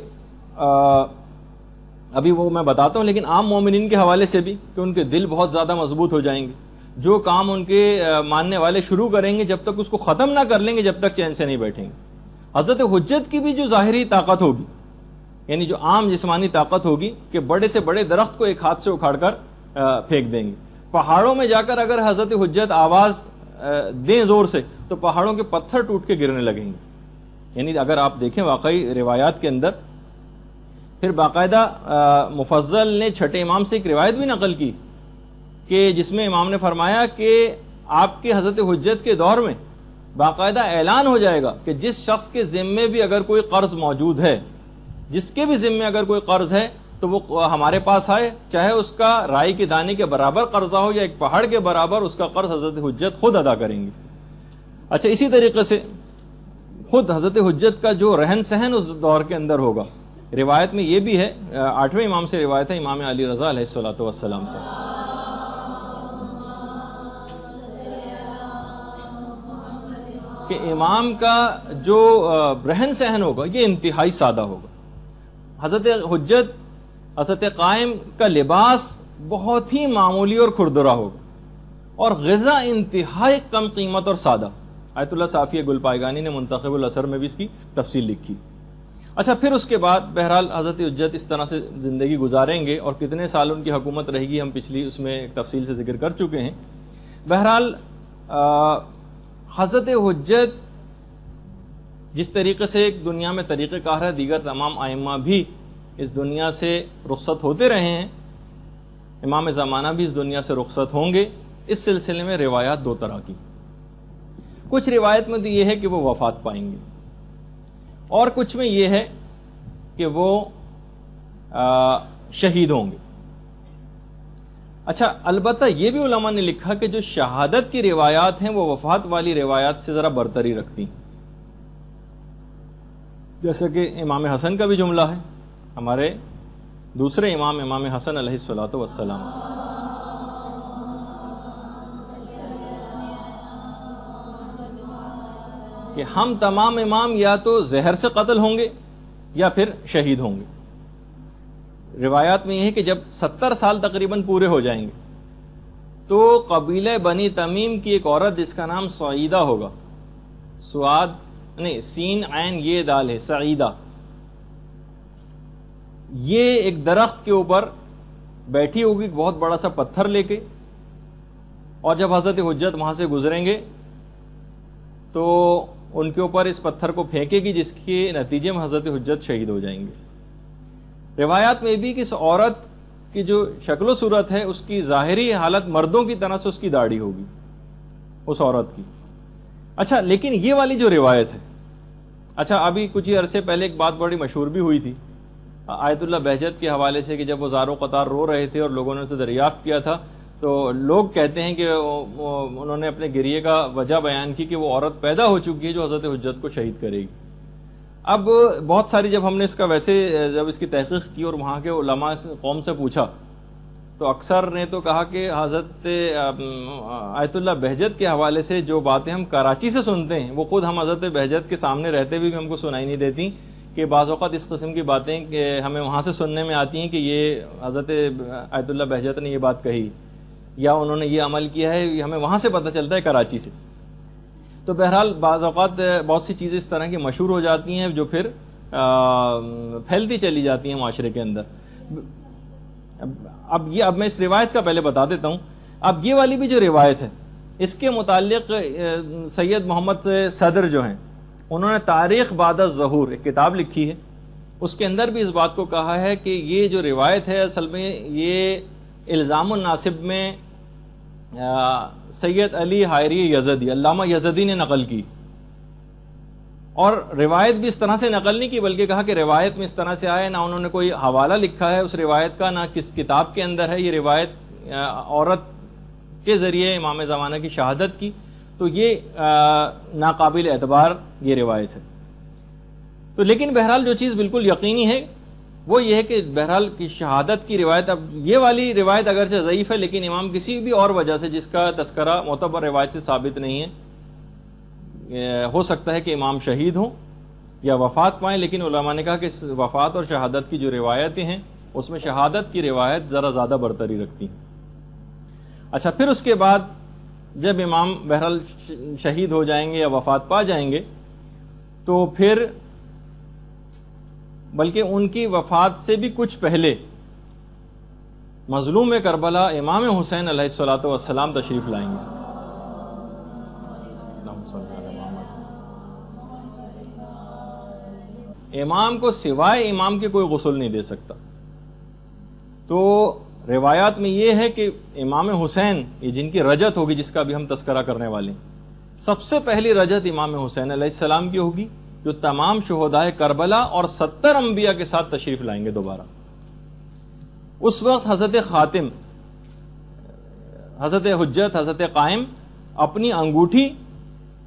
ابھی وہ میں بتاتا ہوں، لیکن عام مومنین کے حوالے سے بھی کہ ان کے دل بہت زیادہ مضبوط ہو جائیں گے، جو کام ان کے ماننے والے شروع کریں گے جب تک اس کو ختم نہ کر لیں گے جب تک چین سے نہیں بیٹھیں گے۔ حضرت حجت کی بھی جو ظاہری طاقت ہوگی، یعنی جو عام جسمانی طاقت ہوگی کہ بڑے سے بڑے درخت کو ایک ہاتھ سے اکھاڑ کر پھینک دیں گے، پہاڑوں میں جا کر اگر حضرت حجت آواز دیں زور سے تو پہاڑوں کے پتھر ٹوٹ کے گرنے لگیں گے۔ یعنی اگر آپ دیکھیں واقعی روایات کے اندر، پھر باقاعدہ مفضل نے چھٹے امام سے ایک روایت بھی نقل کی کہ جس میں امام نے فرمایا کہ آپ کے حضرت حجت کے دور میں باقاعدہ اعلان ہو جائے گا کہ جس شخص کے ذمے بھی اگر کوئی قرض موجود ہے، جس کے بھی ذمے اگر کوئی قرض ہے تو وہ ہمارے پاس آئے، چاہے اس کا رائی کے دانے کے برابر قرضہ ہو یا ایک پہاڑ کے برابر، اس کا قرض حضرت حجت خود ادا کریں گے۔ اچھا، اسی طریقے سے خود حضرت حجت کا جو رہن سہن اس دور کے اندر ہوگا، روایت میں یہ بھی ہے، 8ویں امام سے روایت ہے، امام علی رضا علیہ الصلوۃ والسلام سے، کہ امام کا جو رہن سہن ہوگا یہ انتہائی سادہ ہوگا۔ حضرت حجت، حضرت قائم کا لباس بہت ہی معمولی اور کھردرا ہوگا، اور غذا انتہائی کم قیمت اور سادہ۔ آیت اللہ صافی گل پائیگانی نے منتخب الاثر میں بھی اس کی تفصیل لکھی۔ اچھا، پھر اس کے بعد بہرحال حضرت حجت اس طرح سے زندگی گزاریں گے، اور کتنے سال ان کی حکومت رہے گی ہم پچھلی اس میں ایک تفصیل سے ذکر کر چکے ہیں۔ بہرحال حضرت حجت جس طریقے سے ایک دنیا میں طریقہ کار ہے، دیگر تمام ائمہ بھی اس دنیا سے رخصت ہوتے رہے ہیں، امام زمانہ بھی اس دنیا سے رخصت ہوں گے۔ اس سلسلے میں روایات دو طرح کی، کچھ روایت میں تو یہ ہے کہ وہ وفات پائیں گے، اور کچھ میں یہ ہے کہ وہ شہید ہوں گے۔ اچھا، البتہ یہ بھی علماء نے لکھا کہ جو شہادت کی روایات ہیں وہ وفات والی روایات سے ذرا برتری رکھتی ہیں، جیسا کہ امام حسن کا بھی جملہ ہے، ہمارے دوسرے امام، امام حسن علیہ الصلوۃ والسلام، کہ ہم تمام امام یا تو زہر سے قتل ہوں گے یا پھر شہید ہوں گے۔ روایات میں یہ ہے کہ جب 70 سال تقریباً پورے ہو جائیں گے تو قبیلہ بنی تمیم کی ایک عورت جس کا نام سعیدہ ہوگا، سعاد نہیں، سین عین یہ دال ہے، سعیدہ، یہ ایک درخت کے اوپر بیٹھی ہوگی، بہت بڑا سا پتھر لے کے، اور جب حضرت حجت وہاں سے گزریں گے تو ان کے اوپر اس پتھر کو پھینکے گی، جس کے نتیجے میں حضرت حجت شہید ہو جائیں گے۔ روایات میں بھی کہ اس عورت کی جو شکل و صورت ہے اس کی ظاہری حالت مردوں کی طرح سے اس کی داڑھی ہوگی اس عورت کی۔ اچھا، لیکن یہ والی جو روایت ہے، اچھا ابھی کچھ ہی عرصے پہلے ایک بات بڑی مشہور بھی ہوئی تھی آیت اللہ بہجت کے حوالے سے، کہ جب وہ زار و قطار رو رہے تھے اور لوگوں نے اسے دریافت کیا تھا تو لوگ کہتے ہیں کہ انہوں نے اپنے گریے کا وجہ بیان کی کہ وہ عورت پیدا ہو چکی ہے جو حضرت حجت کو شہید کرے گی۔ اب بہت ساری جب ہم نے اس کا جب اس کی تحقیق کی اور وہاں کے علماء قوم سے پوچھا تو اکثر نے تو کہا کہ حضرت آیت اللہ بہجت کے حوالے سے جو باتیں ہم کراچی سے سنتے ہیں وہ خود ہم حضرت بہجت کے سامنے رہتے ہوئے بھی ہم کو سنائی نہیں دیتی، کہ بعض اوقات اس قسم کی باتیں کہ ہمیں وہاں سے سننے میں آتی ہیں کہ یہ حضرت آیت اللہ بہجت نے یہ بات کہی یا انہوں نے یہ عمل کیا ہے، ہمیں وہاں سے پتہ چلتا ہے کراچی سے۔ تو بہرحال بعض اوقات بہت سی چیزیں اس طرح کی مشہور ہو جاتی ہیں جو پھر پھیلتی چلی جاتی ہیں معاشرے کے اندر۔ اب میں اس روایت کا پہلے بتا دیتا ہوں۔ اب یہ والی بھی جو روایت ہے اس کے متعلق سید محمد صدر جو ہیں انہوں نے تاریخ بعد الظہور ایک کتاب لکھی ہے، اس کے اندر بھی اس بات کو کہا ہے کہ یہ جو روایت ہے اصل میں یہ الزام الناصب میں سید علی حائری یزدی، علامہ یزدی نے نقل کی، اور روایت بھی اس طرح سے نقل نہیں کی بلکہ کہا کہ روایت میں اس طرح سے آئے، نہ انہوں نے کوئی حوالہ لکھا ہے اس روایت کا، نہ کس کتاب کے اندر ہے۔ یہ روایت عورت کے ذریعے امام زمانہ کی شہادت کی، تو یہ ناقابل اعتبار یہ روایت ہے۔ تو لیکن بہرحال جو چیز بالکل یقینی ہے وہ یہ ہے کہ بہرحال کی شہادت کی روایت، اب یہ والی روایت اگرچہ ضعیف ہے لیکن امام کسی بھی اور وجہ سے جس کا تذکرہ معتبر روایت سے ثابت نہیں ہے، ہو سکتا ہے کہ امام شہید ہوں یا وفات پائیں، لیکن علماء نے کہا کہ وفات اور شہادت کی جو روایتیں ہیں اس میں شہادت کی روایت ذرا زیادہ برتری رکھتی ہیں۔ اچھا، پھر اس کے بعد جب امام بہرحال شہید ہو جائیں گے یا وفات پا جائیں گے تو پھر بلکہ ان کی وفات سے بھی کچھ پہلے مظلوم کربلا امام حسین علیہ الصلوۃ والسلام تشریف لائیں گے۔ امام کو سوائے امام کے کوئی غسل نہیں دے سکتا۔ تو روایات میں یہ ہے کہ امام حسین، یہ جن کی رجت ہوگی جس کا بھی ہم تذکرہ کرنے والے ہیں، سب سے پہلی رجت امام حسین علیہ السلام کی ہوگی جو تمام شہدائے کربلا اور 70 انبیاء کے ساتھ تشریف لائیں گے دوبارہ۔ اس وقت حضرت خاتم، حضرت حجت، حضرت قائم اپنی انگوٹھی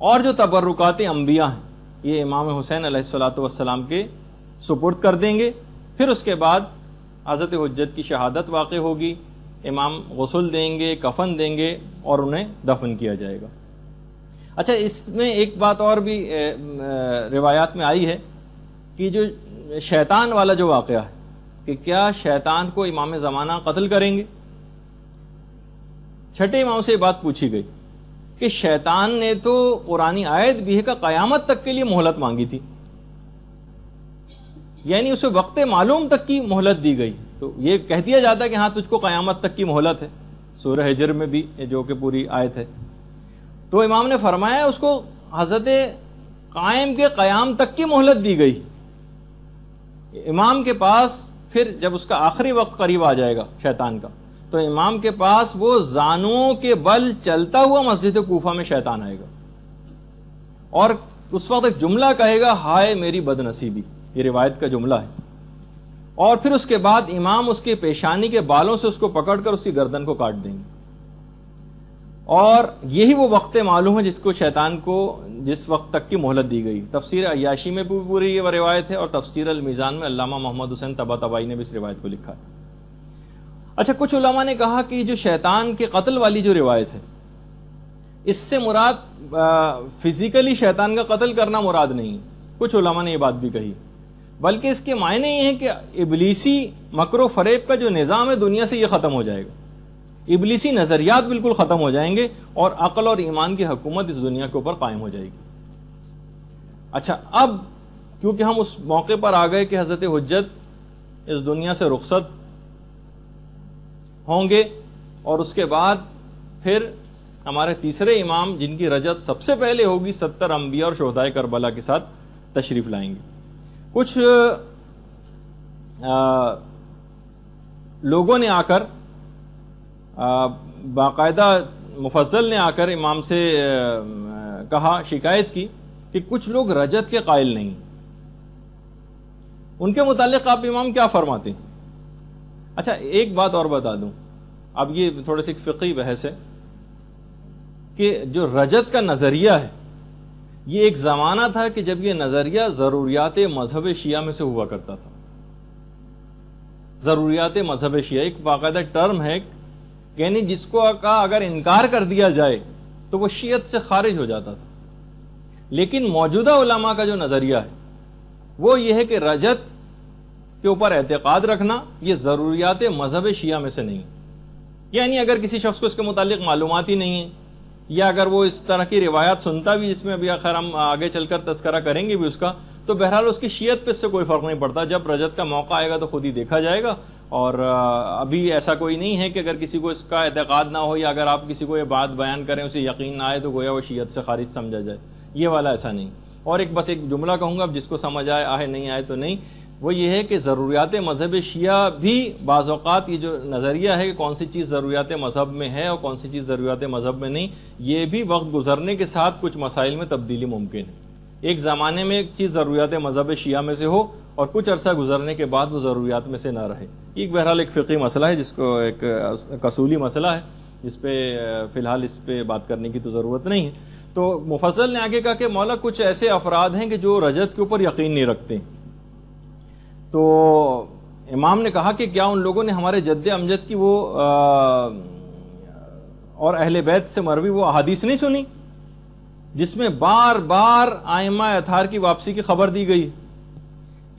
اور جو تبرکات انبیاء ہیں یہ امام حسین علیہ الصلوۃ والسلام کے سپرد کر دیں گے۔ پھر اس کے بعد حضرت حجت کی شہادت واقع ہوگی، امام غسل دیں گے، کفن دیں گے اور انہیں دفن کیا جائے گا۔ اچھا، اس میں ایک بات اور بھی روایات میں آئی ہے کہ جو شیطان والا جو واقعہ ہے کہ کیا شیطان کو امام زمانہ قتل کریں گے؟ چھٹے امام سے یہ بات پوچھی گئی کہ شیطان نے تو قرآنی آیت بھی ہے کہ قیامت تک کے لیے مہلت مانگی تھی، یعنی اسے وقت معلوم تک کی مہلت دی گئی، تو یہ کہہ دیا جاتا ہے کہ ہاں تجھ کو قیامت تک کی مہلت ہے، سورہ ہجر میں بھی جو کہ پوری آیت ہے۔ تو امام نے فرمایا اس کو حضرت قائم کے قیام تک کی مہلت دی گئی۔ امام کے پاس پھر جب اس کا آخری وقت قریب آ جائے گا شیطان کا تو امام کے پاس وہ زانوں کے بل چلتا ہوا مسجد کوفہ میں شیطان آئے گا اور اس وقت ایک جملہ کہے گا، ہائے میری بد نصیبی، یہ روایت کا جملہ ہے، اور پھر اس کے بعد امام اس کے پیشانی کے بالوں سے اس کو پکڑ کر اس کی گردن کو کاٹ دیں گے۔ اور یہی وہ وقت معلوم ہے جس کو شیطان کو جس وقت تک کی مہلت دی گئی۔ تفسیر عیاشی میں بھی پوری یہ روایت ہے اور تفسیر المیزان میں علامہ محمد حسین طباطبائی نے بھی اس روایت کو لکھا ہے۔ اچھا، کچھ علماء نے کہا کہ جو شیطان کے قتل والی جو روایت ہے اس سے مراد فزیکلی شیطان کا قتل کرنا مراد نہیں، کچھ علماء نے یہ بات بھی کہی، بلکہ اس کے معنی یہ ہے کہ ابلیسی مکر و فریب کا جو نظام ہے دنیا سے یہ ختم ہو جائے گا، ابلیسی نظریات بالکل ختم ہو جائیں گے اور عقل اور ایمان کی حکومت اس دنیا کے اوپر قائم ہو جائے گی۔ اچھا، اب کیونکہ ہم اس موقع پر آ گئے کہ حضرت حجت اس دنیا سے رخصت ہوں گے اور اس کے بعد پھر ہمارے تیسرے امام جن کی رجت سب سے پہلے ہوگی 70 انبیاء اور شہدائے کربلا کے ساتھ تشریف لائیں گے. کچھ لوگوں نے آ کر باقاعدہ مفضل نے آ کر امام سے کہا، شکایت کی کہ کچھ لوگ رجت کے قائل نہیں. ان کے متعلق آپ امام کیا فرماتے ہیں؟ اچھا ایک بات اور بتا دوں، اب یہ تھوڑے سے فقہی بحث ہے کہ جو رجت کا نظریہ ہے یہ ایک زمانہ تھا کہ جب یہ نظریہ ضروریات مذہب شیعہ میں سے ہوا کرتا تھا. ضروریات مذہب شیعہ ایک باقاعدہ ٹرم ہے، یعنی جس کو کا اگر انکار کر دیا جائے تو وہ شیعت سے خارج ہو جاتا تھا. لیکن موجودہ علماء کا جو نظریہ ہے وہ یہ ہے کہ رجت کے اوپر اعتقاد رکھنا یہ ضروریات مذہب شیعہ میں سے نہیں. یعنی اگر کسی شخص کو اس کے متعلق معلومات ہی نہیں ہے، یا اگر وہ اس طرح کی روایات سنتا بھی، جس میں ابھی آخر ہم آگے چل کر تذکرہ کریں گے بھی اس کا، تو بہرحال اس کی شیعت پہ اس سے کوئی فرق نہیں پڑتا. جب رجت کا موقع آئے گا تو خود ہی دیکھا جائے گا. اور ابھی ایسا کوئی نہیں ہے کہ اگر کسی کو اس کا اعتقاد نہ ہو یا اگر آپ کسی کو یہ بات بیان کریں اسے یقین نہ آئے تو گویا وہ شیعت سے خارج سمجھا جائے. یہ والا ایسا نہیں. اور بس ایک جملہ کہوں گا، اب جس کو سمجھ آئے نہیں آئے تو نہیں، وہ یہ ہے کہ ضروریات مذہب شیعہ بھی بعض اوقات یہ جو نظریہ ہے کہ کون سی چیز ضروریات مذہب میں ہے اور کون سی چیز ضروریات مذہب میں نہیں، یہ بھی وقت گزرنے کے ساتھ کچھ مسائل میں تبدیلی ممکن ہے. ایک زمانے میں ایک چیز ضروریات مذہب شیعہ میں سے ہو اور کچھ عرصہ گزرنے کے بعد وہ ضروریات میں سے نہ رہے. یہ بہرحال ایک فقہی مسئلہ ہے، جس کو ایک اصولی مسئلہ ہے، جس پہ فی الحال اس پہ بات کرنے کی تو ضرورت نہیں ہے. تو مفصل نے آگے کہا کہ مولا کچھ ایسے افراد ہیں کہ جو رجت کے اوپر یقین نہیں رکھتے. تو امام نے کہا کہ کیا ان لوگوں نے ہمارے جد امجد کی وہ اور اہل بیت سے مروی وہ احادیث نہیں سنی جس میں بار بار ائمہ اطہار کی واپسی کی خبر دی گئی؟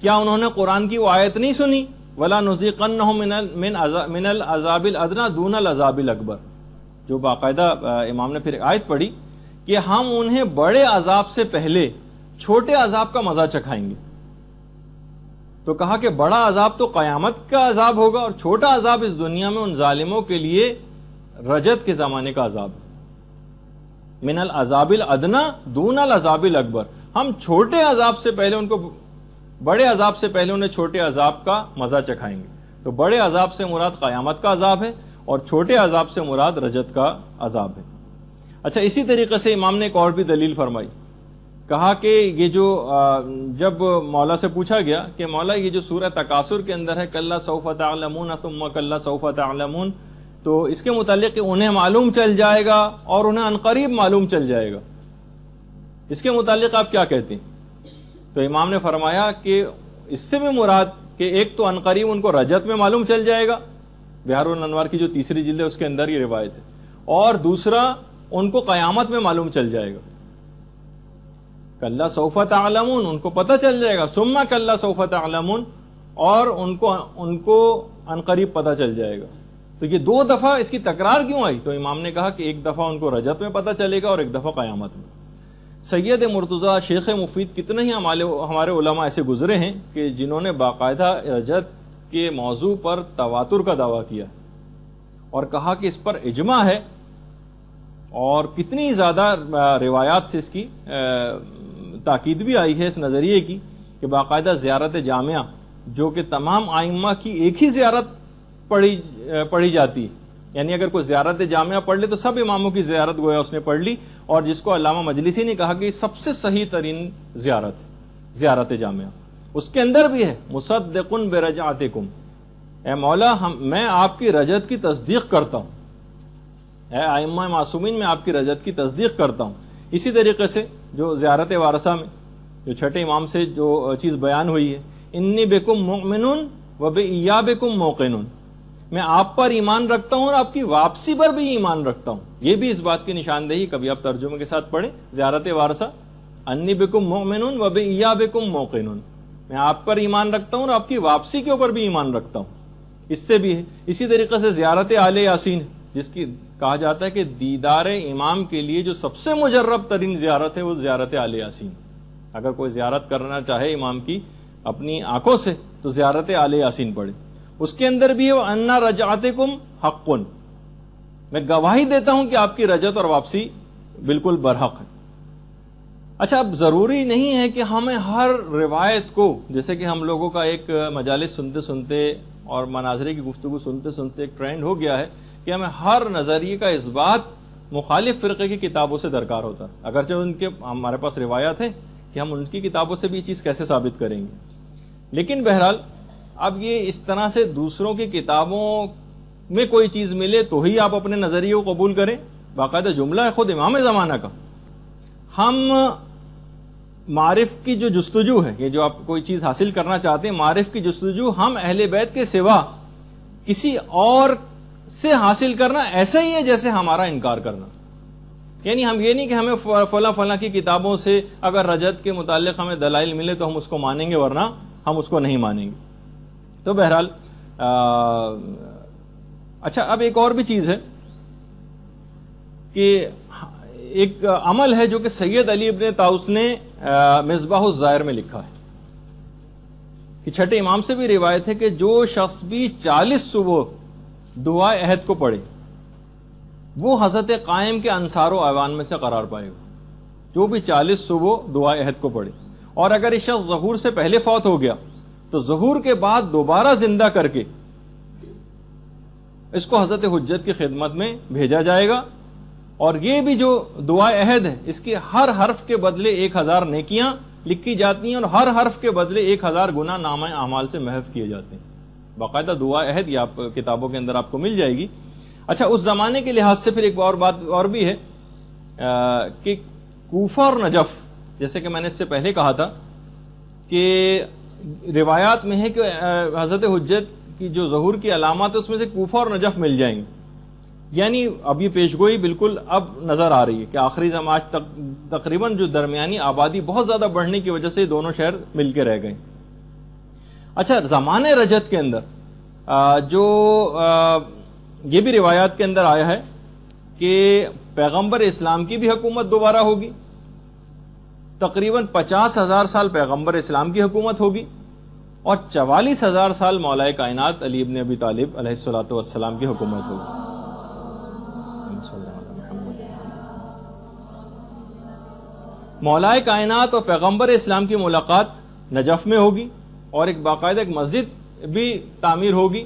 کیا انہوں نے قرآن کی وہ آیت نہیں سنی، وَلَا نُذِيقَنَّهُم مِّنَ الْعَذَابِ الْأَدْنَىٰ دُونَ الْعَذَابِ الْأَكْبَرِ، جو باقاعدہ امام نے پھر آیت پڑھی کہ ہم انہیں بڑے عذاب سے پہلے چھوٹے عذاب کا مزہ چکھائیں گے. تو کہا کہ بڑا عذاب تو قیامت کا عذاب ہوگا اور چھوٹا عذاب اس دنیا میں ان ظالموں کے لیے رجت کے زمانے کا عذاب ہے. من العذاب الادنی دون العذاب الاکبر، ہم چھوٹے عذاب سے پہلے ان کو بڑے عذاب سے پہلے انہیں چھوٹے عذاب کا مزہ چکھائیں گے. تو بڑے عذاب سے مراد قیامت کا عذاب ہے اور چھوٹے عذاب سے مراد رجت کا عذاب ہے. اچھا اسی طریقے سے امام نے ایک اور بھی دلیل فرمائی. کہا کہ یہ جو جب مولا سے پوچھا گیا کہ مولا یہ جو سورہ تکاثر کے اندر ہے کلا سوف تعلمون ثم کلا سوف تعلمون، تو اس کے متعلق کہ انہیں معلوم چل جائے گا اور انہیں عنقریب معلوم چل جائے گا، اس کے متعلق آپ کیا کہتے ہیں؟ تو امام نے فرمایا کہ اس سے بھی مراد کہ ایک تو عنقریب ان کو رجت میں معلوم چل جائے گا، بہار الانوار کی جو تیسری جلد ہے اس کے اندر یہ روایت ہے، اور دوسرا ان کو قیامت میں معلوم چل جائے گا. کلا سوف تعلمون ان کو پتہ چل جائے گا، ثم کلا سوف تعلمون اور ان کو عنقریب پتہ چل جائے گا. تو یہ دو دفعہ اس کی تکرار کیوں آئی؟ تو امام نے کہا کہ ایک دفعہ ان کو رجت میں پتہ چلے گا اور ایک دفعہ قیامت میں. سید مرتضیٰ شیخ مفید کتنے ہی ہمارے علماء ایسے گزرے ہیں کہ جنہوں نے باقاعدہ رجت کے موضوع پر تواتر کا دعویٰ کیا اور کہا کہ اس پر اجماع ہے، اور کتنی زیادہ روایات سے اس کی تاکید بھی آئی ہے اس نظریے کی کہ باقاعدہ زیارت جامعہ جو کہ تمام ائمہ کی ایک ہی زیارت پڑھی جاتی ہے، یعنی اگر کوئی زیارت جامعہ پڑھ لے تو سب اماموں کی زیارت گویا اس نے پڑھ لی، اور جس کو علامہ مجلسی نے کہا کہ سب سے صحیح ترین زیارت جامعہ. اس کے اندر بھی ہے مصدق برجعتکم، اے مولا میں آپ کی رجت کی تصدیق کرتا ہوں، اے ائمہ معصومین میں آپ کی رجت کی تصدیق کرتا ہوں. اسی طریقے سے جو زیارت وارثہ میں جو چھٹے امام سے جو چیز بیان ہوئی ہے، انی بکم مؤمن و بایابکم موقن، میں آپ پر ایمان رکھتا ہوں اور آپ کی واپسی پر بھی ایمان رکھتا ہوں. یہ بھی اس بات کی نشاندہی، کبھی آپ ترجمے کے ساتھ پڑھیں زیارت وارثہ، انی بکم مؤمن و بایابکم موقن، میں آپ پر ایمان رکھتا ہوں اور آپ کی واپسی کے اوپر بھی ایمان رکھتا ہوں. اس سے بھی ہے. اسی طریقے سے زیارت آل یاسین جس کی کہا جاتا ہے کہ دیدار امام کے لیے جو سب سے مجرب ترین زیارت ہے وہ زیارت آل یاسین. اگر کوئی زیارت کرنا چاہے امام کی اپنی آنکھوں سے تو زیارت آل یاسین پڑھے. اس کے اندر بھی ہے انا رجعتکم حق، میں گواہی دیتا ہوں کہ آپ کی رجعت اور واپسی بالکل برحق ہے۔ اچھا، اب ضروری نہیں ہے کہ ہمیں ہر روایت کو، جیسے کہ ہم لوگوں کا ایک مجالس سنتے سنتے اور مناظرے کی گفتگو سنتے سنتے ایک ٹرینڈ ہو گیا ہے کہ ہمیں ہر نظریے کا اس بات مخالف فرقے کی کتابوں سے درکار ہوتا ہے، اگرچہ ان کے ہمارے پاس روایات ہیں کہ ہم ان کی کتابوں سے بھی یہ چیز کیسے ثابت کریں گے۔ لیکن بہرحال اب یہ اس طرح سے دوسروں کی کتابوں میں کوئی چیز ملے تو ہی آپ اپنے نظریے کو قبول کریں، باقاعدہ جملہ ہے خود امام زمانہ کا۔ ہم معرف کی جو جستجو ہے، یہ جو آپ کوئی چیز حاصل کرنا چاہتے ہیں، معرف کی جستجو ہم اہل بیت کے سوا کسی اور سے حاصل کرنا ایسا ہی ہے جیسے ہمارا انکار کرنا۔ یعنی ہم یہ نہیں کہ ہمیں فلاں فلاں کی کتابوں سے اگر رجعت کے متعلق ہمیں دلائل ملے تو ہم اس کو مانیں گے، ورنہ ہم اس کو نہیں مانیں گے۔ تو بہرحال اچھا، اب ایک اور بھی چیز ہے کہ ایک عمل ہے جو کہ سید علی ابن طاؤس نے مصباح الزائر میں لکھا ہے کہ چھٹے امام سے بھی روایت ہے کہ جو شخص بھی 40 صبح دعائے عہد کو پڑھے وہ حضرت قائم کے انصار و اعوان میں سے قرار پائے گا۔ جو بھی 40 صبح دعائے عہد کو پڑھے، اور اگر یہ شخص ظہور سے پہلے فوت ہو گیا تو ظہور کے بعد دوبارہ زندہ کر کے اس کو حضرت حجت کی خدمت میں بھیجا جائے گا، اور یہ بھی جو دعائے عہد ہے اس کے ہر حرف کے بدلے 1000 نیکیاں لکھی جاتی ہیں، اور ہر حرف کے بدلے 1000 گناہ نامہ اعمال سے محو کیے جاتے ہیں۔ باقاعدہ دعائے عہد یہ آپ کتابوں کے اندر آپ کو مل جائے گی۔ اچھا، اس زمانے کے لحاظ سے پھر ایک اور بات اور بھی ہے کہ کوفہ اور نجف، جیسے کہ میں نے اس سے پہلے کہا تھا کہ روایات میں ہے کہ حضرت حجت کی جو ظہور کی علامات ہے اس میں سے کوفہ اور نجف مل جائیں گے۔ یعنی اب یہ پیشگوئی بالکل اب نظر آ رہی ہے کہ آخری زمان تک تقریباً جو درمیانی آبادی بہت زیادہ بڑھنے کی وجہ سے دونوں شہر مل کے رہ گئے۔ اچھا، زمانے رجعت کے اندر جو یہ بھی روایات کے اندر آیا ہے کہ پیغمبر اسلام کی بھی حکومت دوبارہ ہوگی، تقریباً 50,000 سال پیغمبر اسلام کی حکومت ہوگی، اور 44,000 سال مولا کائنات علی ابن ابی طالب علیہ الصلوۃ والسلام کی حکومت ہوگی۔ مولا کائنات اور پیغمبر اسلام کی ملاقات نجف میں ہوگی، اور ایک باقاعدہ ایک مسجد بھی تعمیر ہوگی۔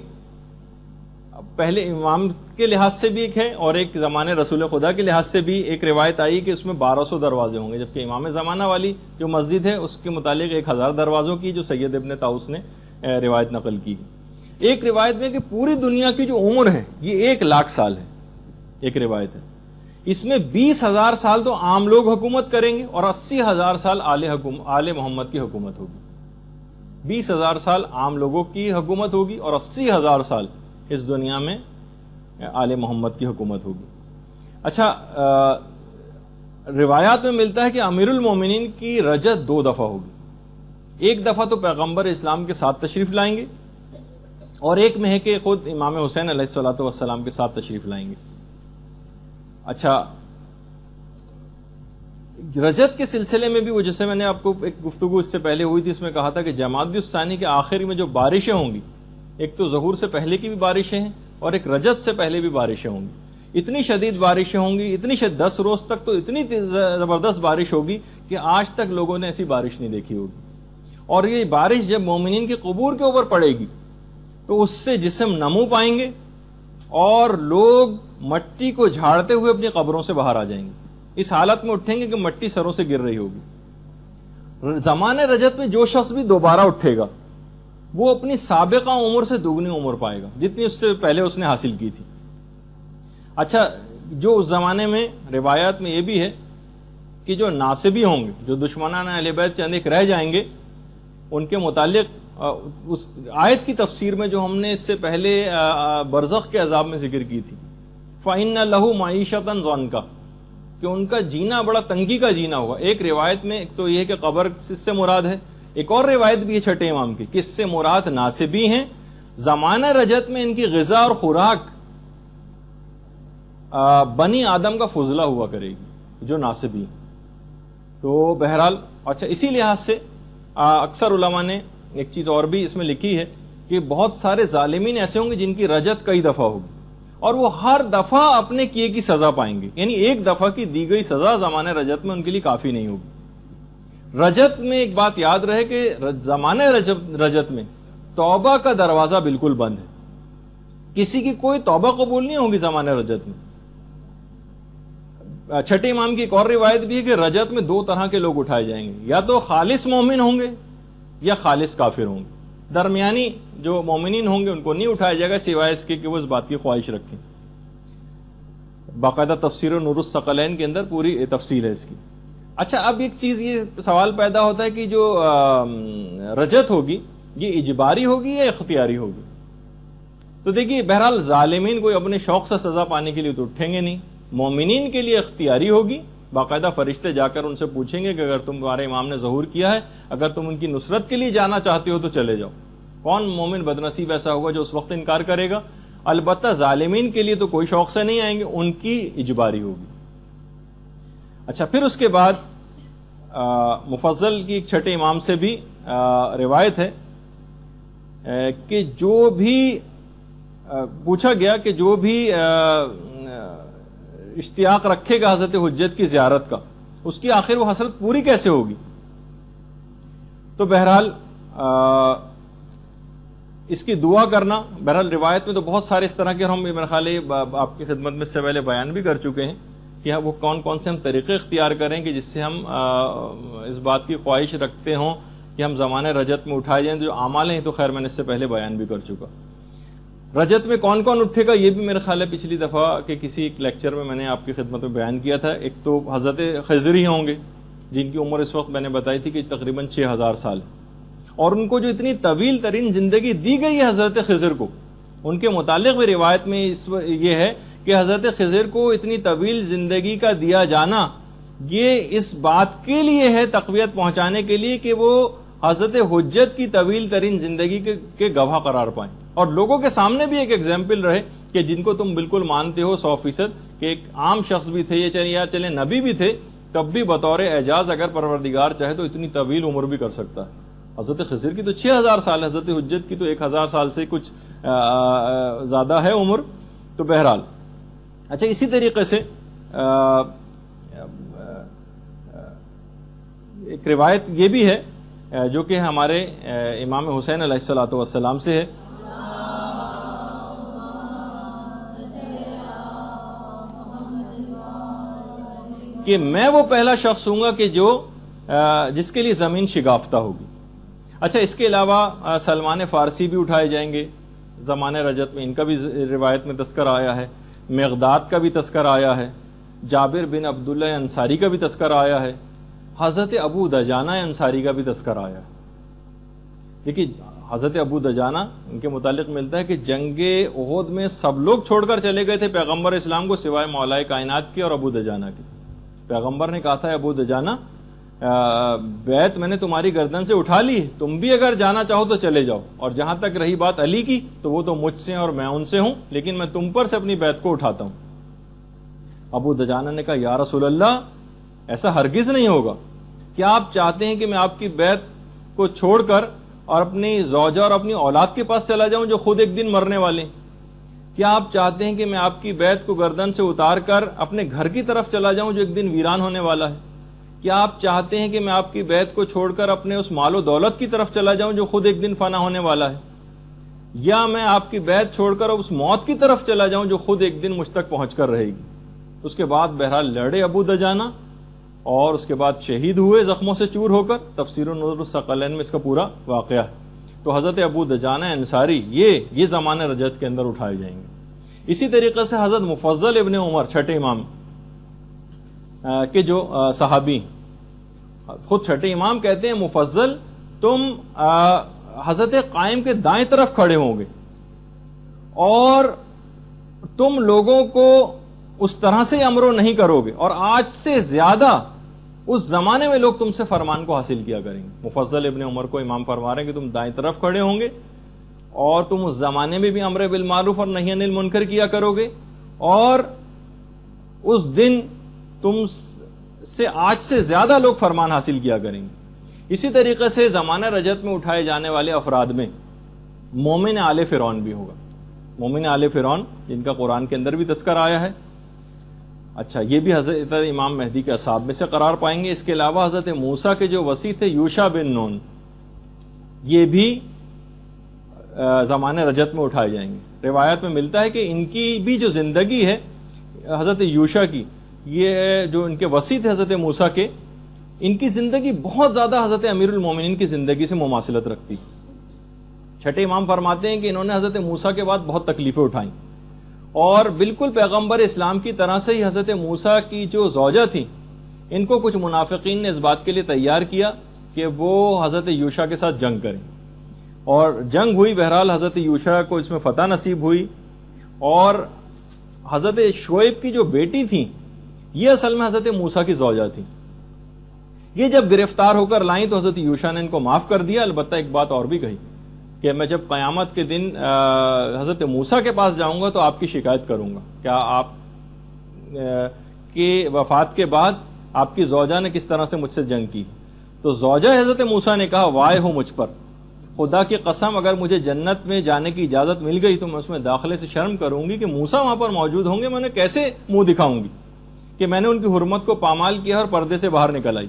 پہلے امام کے لحاظ سے بھی ایک ہے، اور ایک زمانے رسول خدا کے لحاظ سے بھی ایک روایت آئی کہ اس میں 1200 دروازے ہوں گے، جبکہ امام زمانہ والی جو مسجد ہے اس کے متعلق 1000 دروازوں کی جو سید ابن طاؤس نے روایت نقل کی۔ ایک روایت میں کہ پوری دنیا کی جو عمر ہے یہ 1,00,000 سال ہے، ایک روایت ہے، اس میں 20,000 سال تو عام لوگ حکومت کریں گے اور 80,000 سال آل محمد کی حکومت ہوگی۔ 20,000 سال عام لوگوں کی حکومت ہوگی اور 80,000 سال اس دنیا میں آل محمد کی حکومت ہوگی۔ اچھا، روایات میں ملتا ہے کہ امیر المومنین کی رجعت 2 دفعہ ہوگی۔ ایک دفعہ تو پیغمبر اسلام کے ساتھ تشریف لائیں گے، اور ایک میں ہے کہ خود امام حسین علیہ الصلوۃ والسلام کے ساتھ تشریف لائیں گے۔ اچھا، رجعت کے سلسلے میں بھی وہ، جیسے میں نے آپ کو ایک گفتگو اس سے پہلے ہوئی تھی، اس میں کہا تھا کہ جمادی الثانی کے آخر میں جو بارشیں ہوں گی، ایک تو ظہور سے پہلے کی بھی بارشیں ہیں اور ایک رجعت سے پہلے بھی بارشیں ہوں گی۔ اتنی شدید بارشیں ہوں گی، اتنی 10 روز تک تو اتنی زبردست بارش ہوگی کہ آج تک لوگوں نے ایسی بارش نہیں دیکھی ہوگی۔ اور یہ بارش جب مومنین کی قبور کے اوپر پڑے گی تو اس سے جسم نمو پائیں گے، اور لوگ مٹی کو جھاڑتے ہوئے اپنی قبروں سے باہر آ جائیں گے، اس حالت میں اٹھیں گے کہ مٹی سروں سے گر رہی ہوگی۔ زمانے رجعت میں جو شخص بھی دوبارہ اٹھے گا وہ اپنی سابقہ عمر سے دگنی عمر پائے گا جتنی اس سے پہلے اس نے حاصل کی تھی۔ اچھا، جو اس زمانے میں روایات میں یہ بھی ہے کہ جو ناصبی ہوں گے، جو دشمنان اہل بیت چند ایک رہ جائیں گے، ان کے متعلق اس آیت کی تفسیر میں جو ہم نے اس سے پہلے برزخ کے عذاب میں ذکر کی تھی، فَإِنَّ لَهُ مَعِيشَةً ضَنْكَ، کہ ان کا جینا بڑا تنگی کا جینا ہوگا۔ ایک روایت میں ایک تو یہ ہے کہ قبر اس سے مراد ہے، ایک اور روایت بھی ہے چھٹے امام کی کہ اس سے مراد ناصبی ہیں۔ زمانہ رجعت میں ان کی غذا اور خوراک بنی آدم کا فضلہ ہوا کرے گی، جو ناصبی ہیں۔ تو بہرحال اچھا، اسی لحاظ سے اکثر علماء نے ایک چیز اور بھی اس میں لکھی ہے کہ بہت سارے ظالمین ایسے ہوں گے جن کی رجعت کئی دفعہ ہوگی، اور وہ ہر دفعہ اپنے کیے کی سزا پائیں گے. یعنی ایک دفعہ کی دی گئی سزا زمانہ رجت میں ان کے لیے کافی نہیں ہوگی. رجت میں ایک بات یاد رہے کہ زمانہ رجت میں توبہ کا دروازہ بالکل بند ہے. کسی کی کوئی توبہ قبول نہیں ہوگی زمانہ رجت میں. چھٹے امام کی ایک اور روایت بھی ہے کہ رجت میں دو طرح کے لوگ اٹھائے جائیں گے, یا تو خالص مومن ہوں گے یا خالص کافر ہوں گے. درمیانی جو مومنین ہوں گے ان کو نہیں اٹھایا جائے گا سوائے اس کے کہ وہ اس بات کی خواہش رکھیں. باقاعدہ تفسیر نور الثقلین کے اندر پوری تفصیل ہے اس کی. اچھا, اب ایک چیز یہ سوال پیدا ہوتا ہے کہ جو رجت ہوگی یہ اجباری ہوگی یا اختیاری ہوگی؟ تو دیکھیے, بہرحال ظالمین کوئی اپنے شوق سے سزا پانے کے لیے تو اٹھیں گے نہیں. مومنین کے لیے اختیاری ہوگی. باقاعدہ فرشتے جا کر ان سے پوچھیں گے کہ اگر تمہارے امام نے ظہور کیا ہے, اگر تم ان کی نصرت کے لیے جانا چاہتے ہو تو چلے جاؤ. کون مومن بدنصیب ایسا ہوگا جو اس وقت انکار کرے گا؟ البتہ ظالمین کے لیے تو کوئی شوق سے نہیں آئیں گے, ان کی اجباری ہوگی. اچھا, پھر اس کے بعد مفضل کی ایک چھٹے امام سے بھی روایت ہے کہ جو بھی پوچھا گیا کہ جو بھی اشتیاق رکھے گا حضرت حجت کی زیارت کا, اس کی آخر وہ حسرت پوری کیسے ہوگی؟ تو بہرحال اس کی دعا کرنا, بہرحال روایت میں تو بہت سارے اس طرح کے, ہم میرے خیال آپ کی خدمت میں اس سے پہلے بیان بھی کر چکے ہیں کہ وہ کون کون سے ہم طریقے اختیار کریں کہ جس سے ہم اس بات کی خواہش رکھتے ہوں کہ ہم زمانے رجت میں اٹھائے جائیں. جو اعمال ہیں تو خیر میں نے اس سے پہلے بیان بھی کر چکا. رجت میں کون کون اٹھے گا یہ بھی میرے خیال ہے پچھلی دفعہ کے کسی ایک لیکچر میں نے آپ کی خدمت میں بیان کیا تھا. ایک تو حضرت خضر ہی ہوں گے جن کی عمر اس وقت میں نے بتائی تھی کہ تقریباً 6000 سال, اور ان کو جو اتنی طویل ترین زندگی دی گئی ہے حضرت خضر کو, ان کے متعلق بھی روایت میں یہ ہے کہ حضرت خضر کو اتنی طویل زندگی کا دیا جانا یہ اس بات کے لیے ہے, تقویت پہنچانے کے لیے کہ وہ حضرت حجت کی طویل ترین زندگی کے گواہ قرار پائیں, اور لوگوں کے سامنے بھی ایک ایگزامپل رہے کہ جن کو تم بالکل مانتے ہو 100% کہ ایک عام شخص بھی تھے یا چلے نبی بھی تھے, تب بھی بطور اعجاز اگر پروردگار چاہے تو اتنی طویل عمر بھی کر سکتا ہے. حضرت خضر کی تو 6000 سال ہے, حضرت حجت کی تو 1000 سال سے کچھ زیادہ ہے عمر. تو بہرحال اچھا, اسی طریقے سے ایک روایت یہ بھی ہے جو کہ ہمارے امام حسین علیہ الصلوۃ والسلام سے ہے کہ میں وہ پہلا شخص ہوں گا کہ جو جس کے لیے زمین شگافتہ ہوگی. اچھا, اس کے علاوہ سلمان فارسی بھی اٹھائے جائیں گے زمانے رجت میں, ان کا بھی روایت میں تذکر آیا ہے. مقداد کا بھی تذکر آیا ہے, جابر بن عبداللہ انصاری کا بھی تذکر آیا ہے, حضرت ابو دجانہ انصاری کا بھی تذکر آیا ہے. دیکھیے, حضرت ابو دجانہ ان کے متعلق ملتا ہے کہ جنگ احد میں سب لوگ چھوڑ کر چلے گئے تھے پیغمبر اسلام کو سوائے مولا کائنات کے اور ابو دجانہ کے. پیغمبر نے کہا تھا ابو دجانہ بیعت میں نے تمہاری گردن سے اٹھا لی, تم بھی اگر جانا چاہو تو چلے جاؤ, اور جہاں تک رہی بات علی کی تو وہ تو مجھ سے اور میں ان سے ہوں, لیکن میں تم پر سے اپنی بیعت کو اٹھاتا ہوں. ابو دجانہ نے کہا یا رسول اللہ ایسا ہرگز نہیں ہوگا, کیا آپ چاہتے ہیں کہ میں آپ کی بیعت کو چھوڑ کر اور اپنی زوجہ اور اپنی اولاد کے پاس چلا جاؤں جو خود ایک دن مرنے والے؟ کیا آپ چاہتے ہیں کہ میں آپ کی بیعت کو گردن سے اتار کر اپنے گھر کی طرف چلا جاؤں جو ایک دن ویران ہونے والا ہے؟ کیا آپ چاہتے ہیں کہ میں آپ کی بیعت کو چھوڑ کر اپنے اس مال و دولت کی طرف چلا جاؤں جو خود ایک دن فنا ہونے والا ہے؟ یا میں آپ کی بیعت چھوڑ کر اس موت کی طرف چلا جاؤں جو خود ایک دن مجھ تک پہنچ کر رہے گی؟ اس کے بعد بہرحال لڑے ابو دجانہ, اور اس کے بعد شہید ہوئے زخموں سے چور ہو کر. تفسیر نور الثقلین میں اس کا پورا واقعہ ہے. تو حضرت ابو دجانہ انصاری یہ زمانے رجت کے اندر اٹھائے جائیں گے. اسی طریقے سے حضرت مفضل ابن عمر چھٹے امام کے جو صحابی, خود چھٹے امام کہتے ہیں مفضل تم حضرت قائم کے دائیں طرف کھڑے ہوں گے اور تم لوگوں کو اس طرح سے امرو نہیں کرو گے, اور آج سے زیادہ اس زمانے میں لوگ تم سے فرمان کو حاصل کیا کریں گے. مفضل ابن عمر کو امام فرما رہے ہیں کہ تم دائیں طرف کھڑے ہوں گے اور تم اس زمانے میں بھی امر بالمعروف اور نہی عن المنکر کیا کرو گے, اور اس دن تم سے آج سے زیادہ لوگ فرمان حاصل کیا کریں گے. اسی طریقے سے زمانہ رجت میں اٹھائے جانے والے افراد میں مومن آل فرعون بھی ہوگا. مومن آل فرعون جن کا قرآن کے اندر بھی تذکر آیا ہے. اچھا یہ بھی حضرت امام مہدی کے اصحاب میں سے قرار پائیں گے. اس کے علاوہ حضرت موسیٰ کے جو وصی تھے یوشع بن نون، یہ بھی زمانے رجت میں اٹھائے جائیں گے. روایت میں ملتا ہے کہ ان کی بھی جو زندگی ہے حضرت یوشع کی، یہ جو ان کے وصی تھے حضرت موسیٰ کے، ان کی زندگی بہت زیادہ حضرت امیر المومنین کی زندگی سے مماثلت رکھتی. چھٹے امام فرماتے ہیں کہ انہوں نے حضرت موسیٰ کے بعد بہت تکلیفیں اٹھائیں، اور بالکل پیغمبر اسلام کی طرح سے ہی حضرت موسیٰ کی جو زوجہ تھی، ان کو کچھ منافقین نے اس بات کے لیے تیار کیا کہ وہ حضرت یوشع کے ساتھ جنگ کریں، اور جنگ ہوئی. بہرحال حضرت یوشع کو اس میں فتح نصیب ہوئی، اور حضرت شعیب کی جو بیٹی تھی یہ اصل میں حضرت موسیٰ کی زوجہ تھی. یہ جب گرفتار ہو کر لائیں تو حضرت یوشع نے ان کو معاف کر دیا. البتہ ایک بات اور بھی کہی کہ میں جب قیامت کے دن حضرت موسیٰ کے پاس جاؤں گا تو آپ کی شکایت کروں گا، کیا آپ کی وفات کے بعد آپ کی زوجہ نے کس طرح سے مجھ سے جنگ کی. تو زوجہ حضرت موسیٰ نے کہا وائے ہو مجھ پر، خدا کی قسم اگر مجھے جنت میں جانے کی اجازت مل گئی تو میں اس میں داخلے سے شرم کروں گی کہ موسیٰ وہاں پر موجود ہوں گے، میں نے کیسے منہ دکھاؤں گی کہ میں نے ان کی حرمت کو پامال کیا اور پردے سے باہر نکل آئی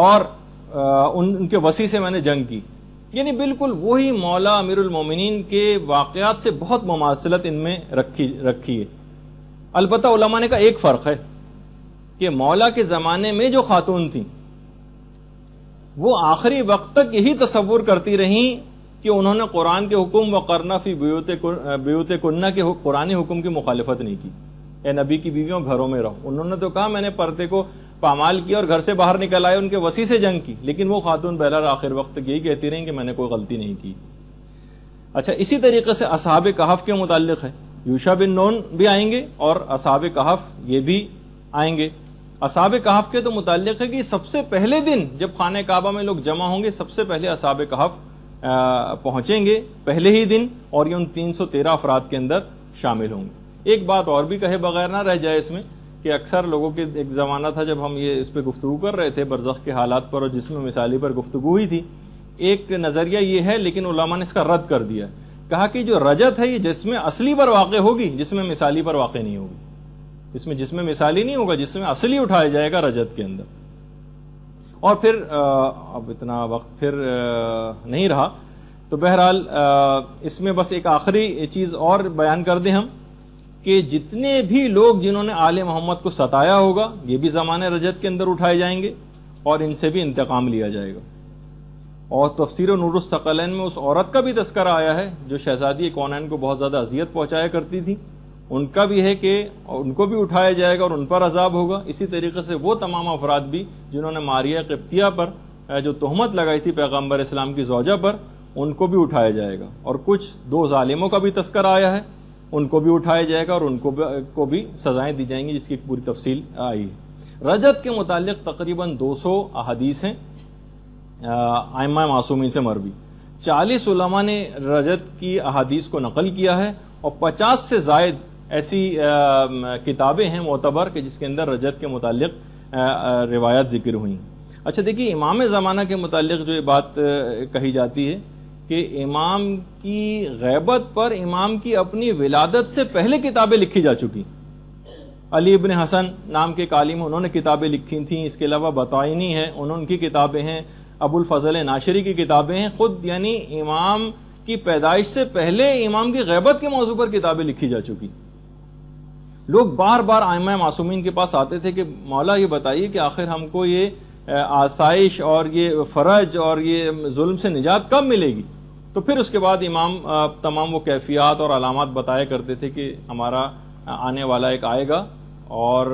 اور ان کے وصی سے میں نے جنگ کی. یعنی بالکل وہی مولا امیر المومنین کے واقعات سے بہت مماثلت ان میں رکھی ہے. البتہ علماء نے کہا ایک فرق ہے کہ مولا کے زمانے میں جو خاتون تھیں وہ آخری وقت تک یہی تصور کرتی رہیں کہ انہوں نے قرآن کے حکم وقرنا فی بیوت کنہ کے قرآنی حکم کی مخالفت نہیں کی. اے نبی کی بیویوں گھروں میں رہو. انہوں نے تو کہا میں نے پردے کو پامال کیا اور گھر سے باہر نکل آئے، ان کے وصی سے جنگ کی، لیکن وہ خاتون بہرحال آخر وقت تک یہی کہتی رہیں کہ میں نے کوئی غلطی نہیں کی. اچھا اسی طریقے سے اصحاب کہف کے متعلق ہے. یوشع بن نون بھی آئیں گے اور اصحاب کہف یہ بھی آئیں گے. اصحاب کہف کے تو متعلق ہے کہ سب سے پہلے دن جب خانہ کعبہ میں لوگ جمع ہوں گے سب سے پہلے اصحاب کہف پہنچیں گے پہلے ہی دن، اور یہ ان 313 افراد کے اندر شامل ہوں گے. ایک بات اور بھی کہے بغیر نہ رہ جائے اس میں کہ اکثر لوگوں کے ایک زمانہ تھا جب ہم یہ اس پہ گفتگو کر رہے تھے برزخ کے حالات پر اور جسم مثالی پر گفتگو ہوئی تھی، ایک نظریہ یہ ہے لیکن علماء نے اس کا رد کر دیا، کہا کہ جو رجت ہے یہ جسم اصلی پر واقع ہوگی، جسم مثالی پر واقع نہیں ہوگی. اس میں جسم مثالی نہیں ہوگا، جسم اصلی اٹھایا جائے گا رجت کے اندر. اور پھر اب اتنا وقت پھر نہیں رہا تو بہرحال اس میں بس ایک آخری چیز اور بیان کر دیں ہم کہ جتنے بھی لوگ جنہوں نے آل محمد کو ستایا ہوگا یہ بھی زمانے رجت کے اندر اٹھائے جائیں گے اور ان سے بھی انتقام لیا جائے گا. اور تفسیر نور الثقلین میں اس عورت کا بھی تذکرہ آیا ہے جو شہزادی کونین کو بہت زیادہ اذیت پہنچایا کرتی تھی، ان کا بھی ہے کہ ان کو بھی اٹھایا جائے گا اور ان پر عذاب ہوگا. اسی طریقے سے وہ تمام افراد بھی جنہوں نے ماریہ قبطیہ پر جو تہمت لگائی تھی پیغمبر اسلام کی زوجہ پر، ان کو بھی اٹھایا جائے گا. اور کچھ 2 ظالموں کا بھی تذکرہ آیا ہے، ان کو بھی اٹھایا جائے گا اور ان کو بھی سزائیں دی جائیں گی جس کی پوری تفصیل آئی ہے. رجت کے متعلق تقریباً 200 احادیث ہیں ائمہ معصومین سے مروی. 40 علماء نے رجت کی احادیث کو نقل کیا ہے اور 50 سے زائد ایسی کتابیں ہیں معتبر کہ جس کے اندر رجت کے متعلق روایات ذکر ہوئی. اچھا دیکھیے امام زمانہ کے متعلق جو یہ بات کہی جاتی ہے کہ امام کی غیبت پر امام کی اپنی ولادت سے پہلے کتابیں لکھی جا چکی. علی ابن حسن نام کے عالم انہوں نے کتابیں لکھی تھیں. اس کے علاوہ بطائنی ہے ان کی کتابیں ہیں، ابو الفضل ناشری کی کتابیں ہیں. خود یعنی امام کی پیدائش سے پہلے امام کی غیبت کے موضوع پر کتابیں لکھی جا چکی. لوگ بار بار ائمہ معصومین کے پاس آتے تھے کہ مولا یہ بتائیے کہ آخر ہم کو یہ آسائش اور یہ فرج اور یہ ظلم سے نجات کب ملے گی. تو پھر اس کے بعد امام تمام وہ کیفیات اور علامات بتایا کرتے تھے کہ ہمارا آنے والا ایک آئے گا اور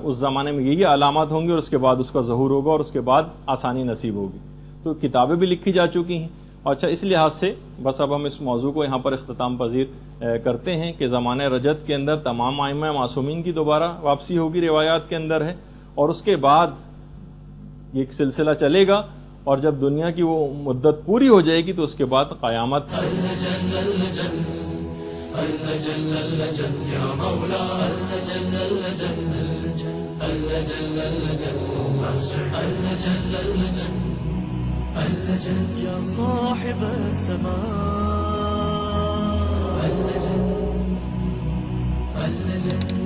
اس زمانے میں یہی علامات ہوں گی اور اس کے بعد اس کا ظہور ہوگا اور اس کے بعد آسانی نصیب ہوگی. تو کتابیں بھی لکھی جا چکی ہیں. اچھا اس لحاظ سے بس اب ہم اس موضوع کو یہاں پر اختتام پذیر کرتے ہیں کہ زمانہ رجت کے اندر تمام ائمہ معصومین کی دوبارہ واپسی ہوگی روایات کے اندر ہے، اور اس کے بعد یہ ایک سلسلہ چلے گا اور جب دنیا کی وہ مدت پوری ہو جائے گی تو اس کے بعد قیامت. يا صاحب السماء اللجن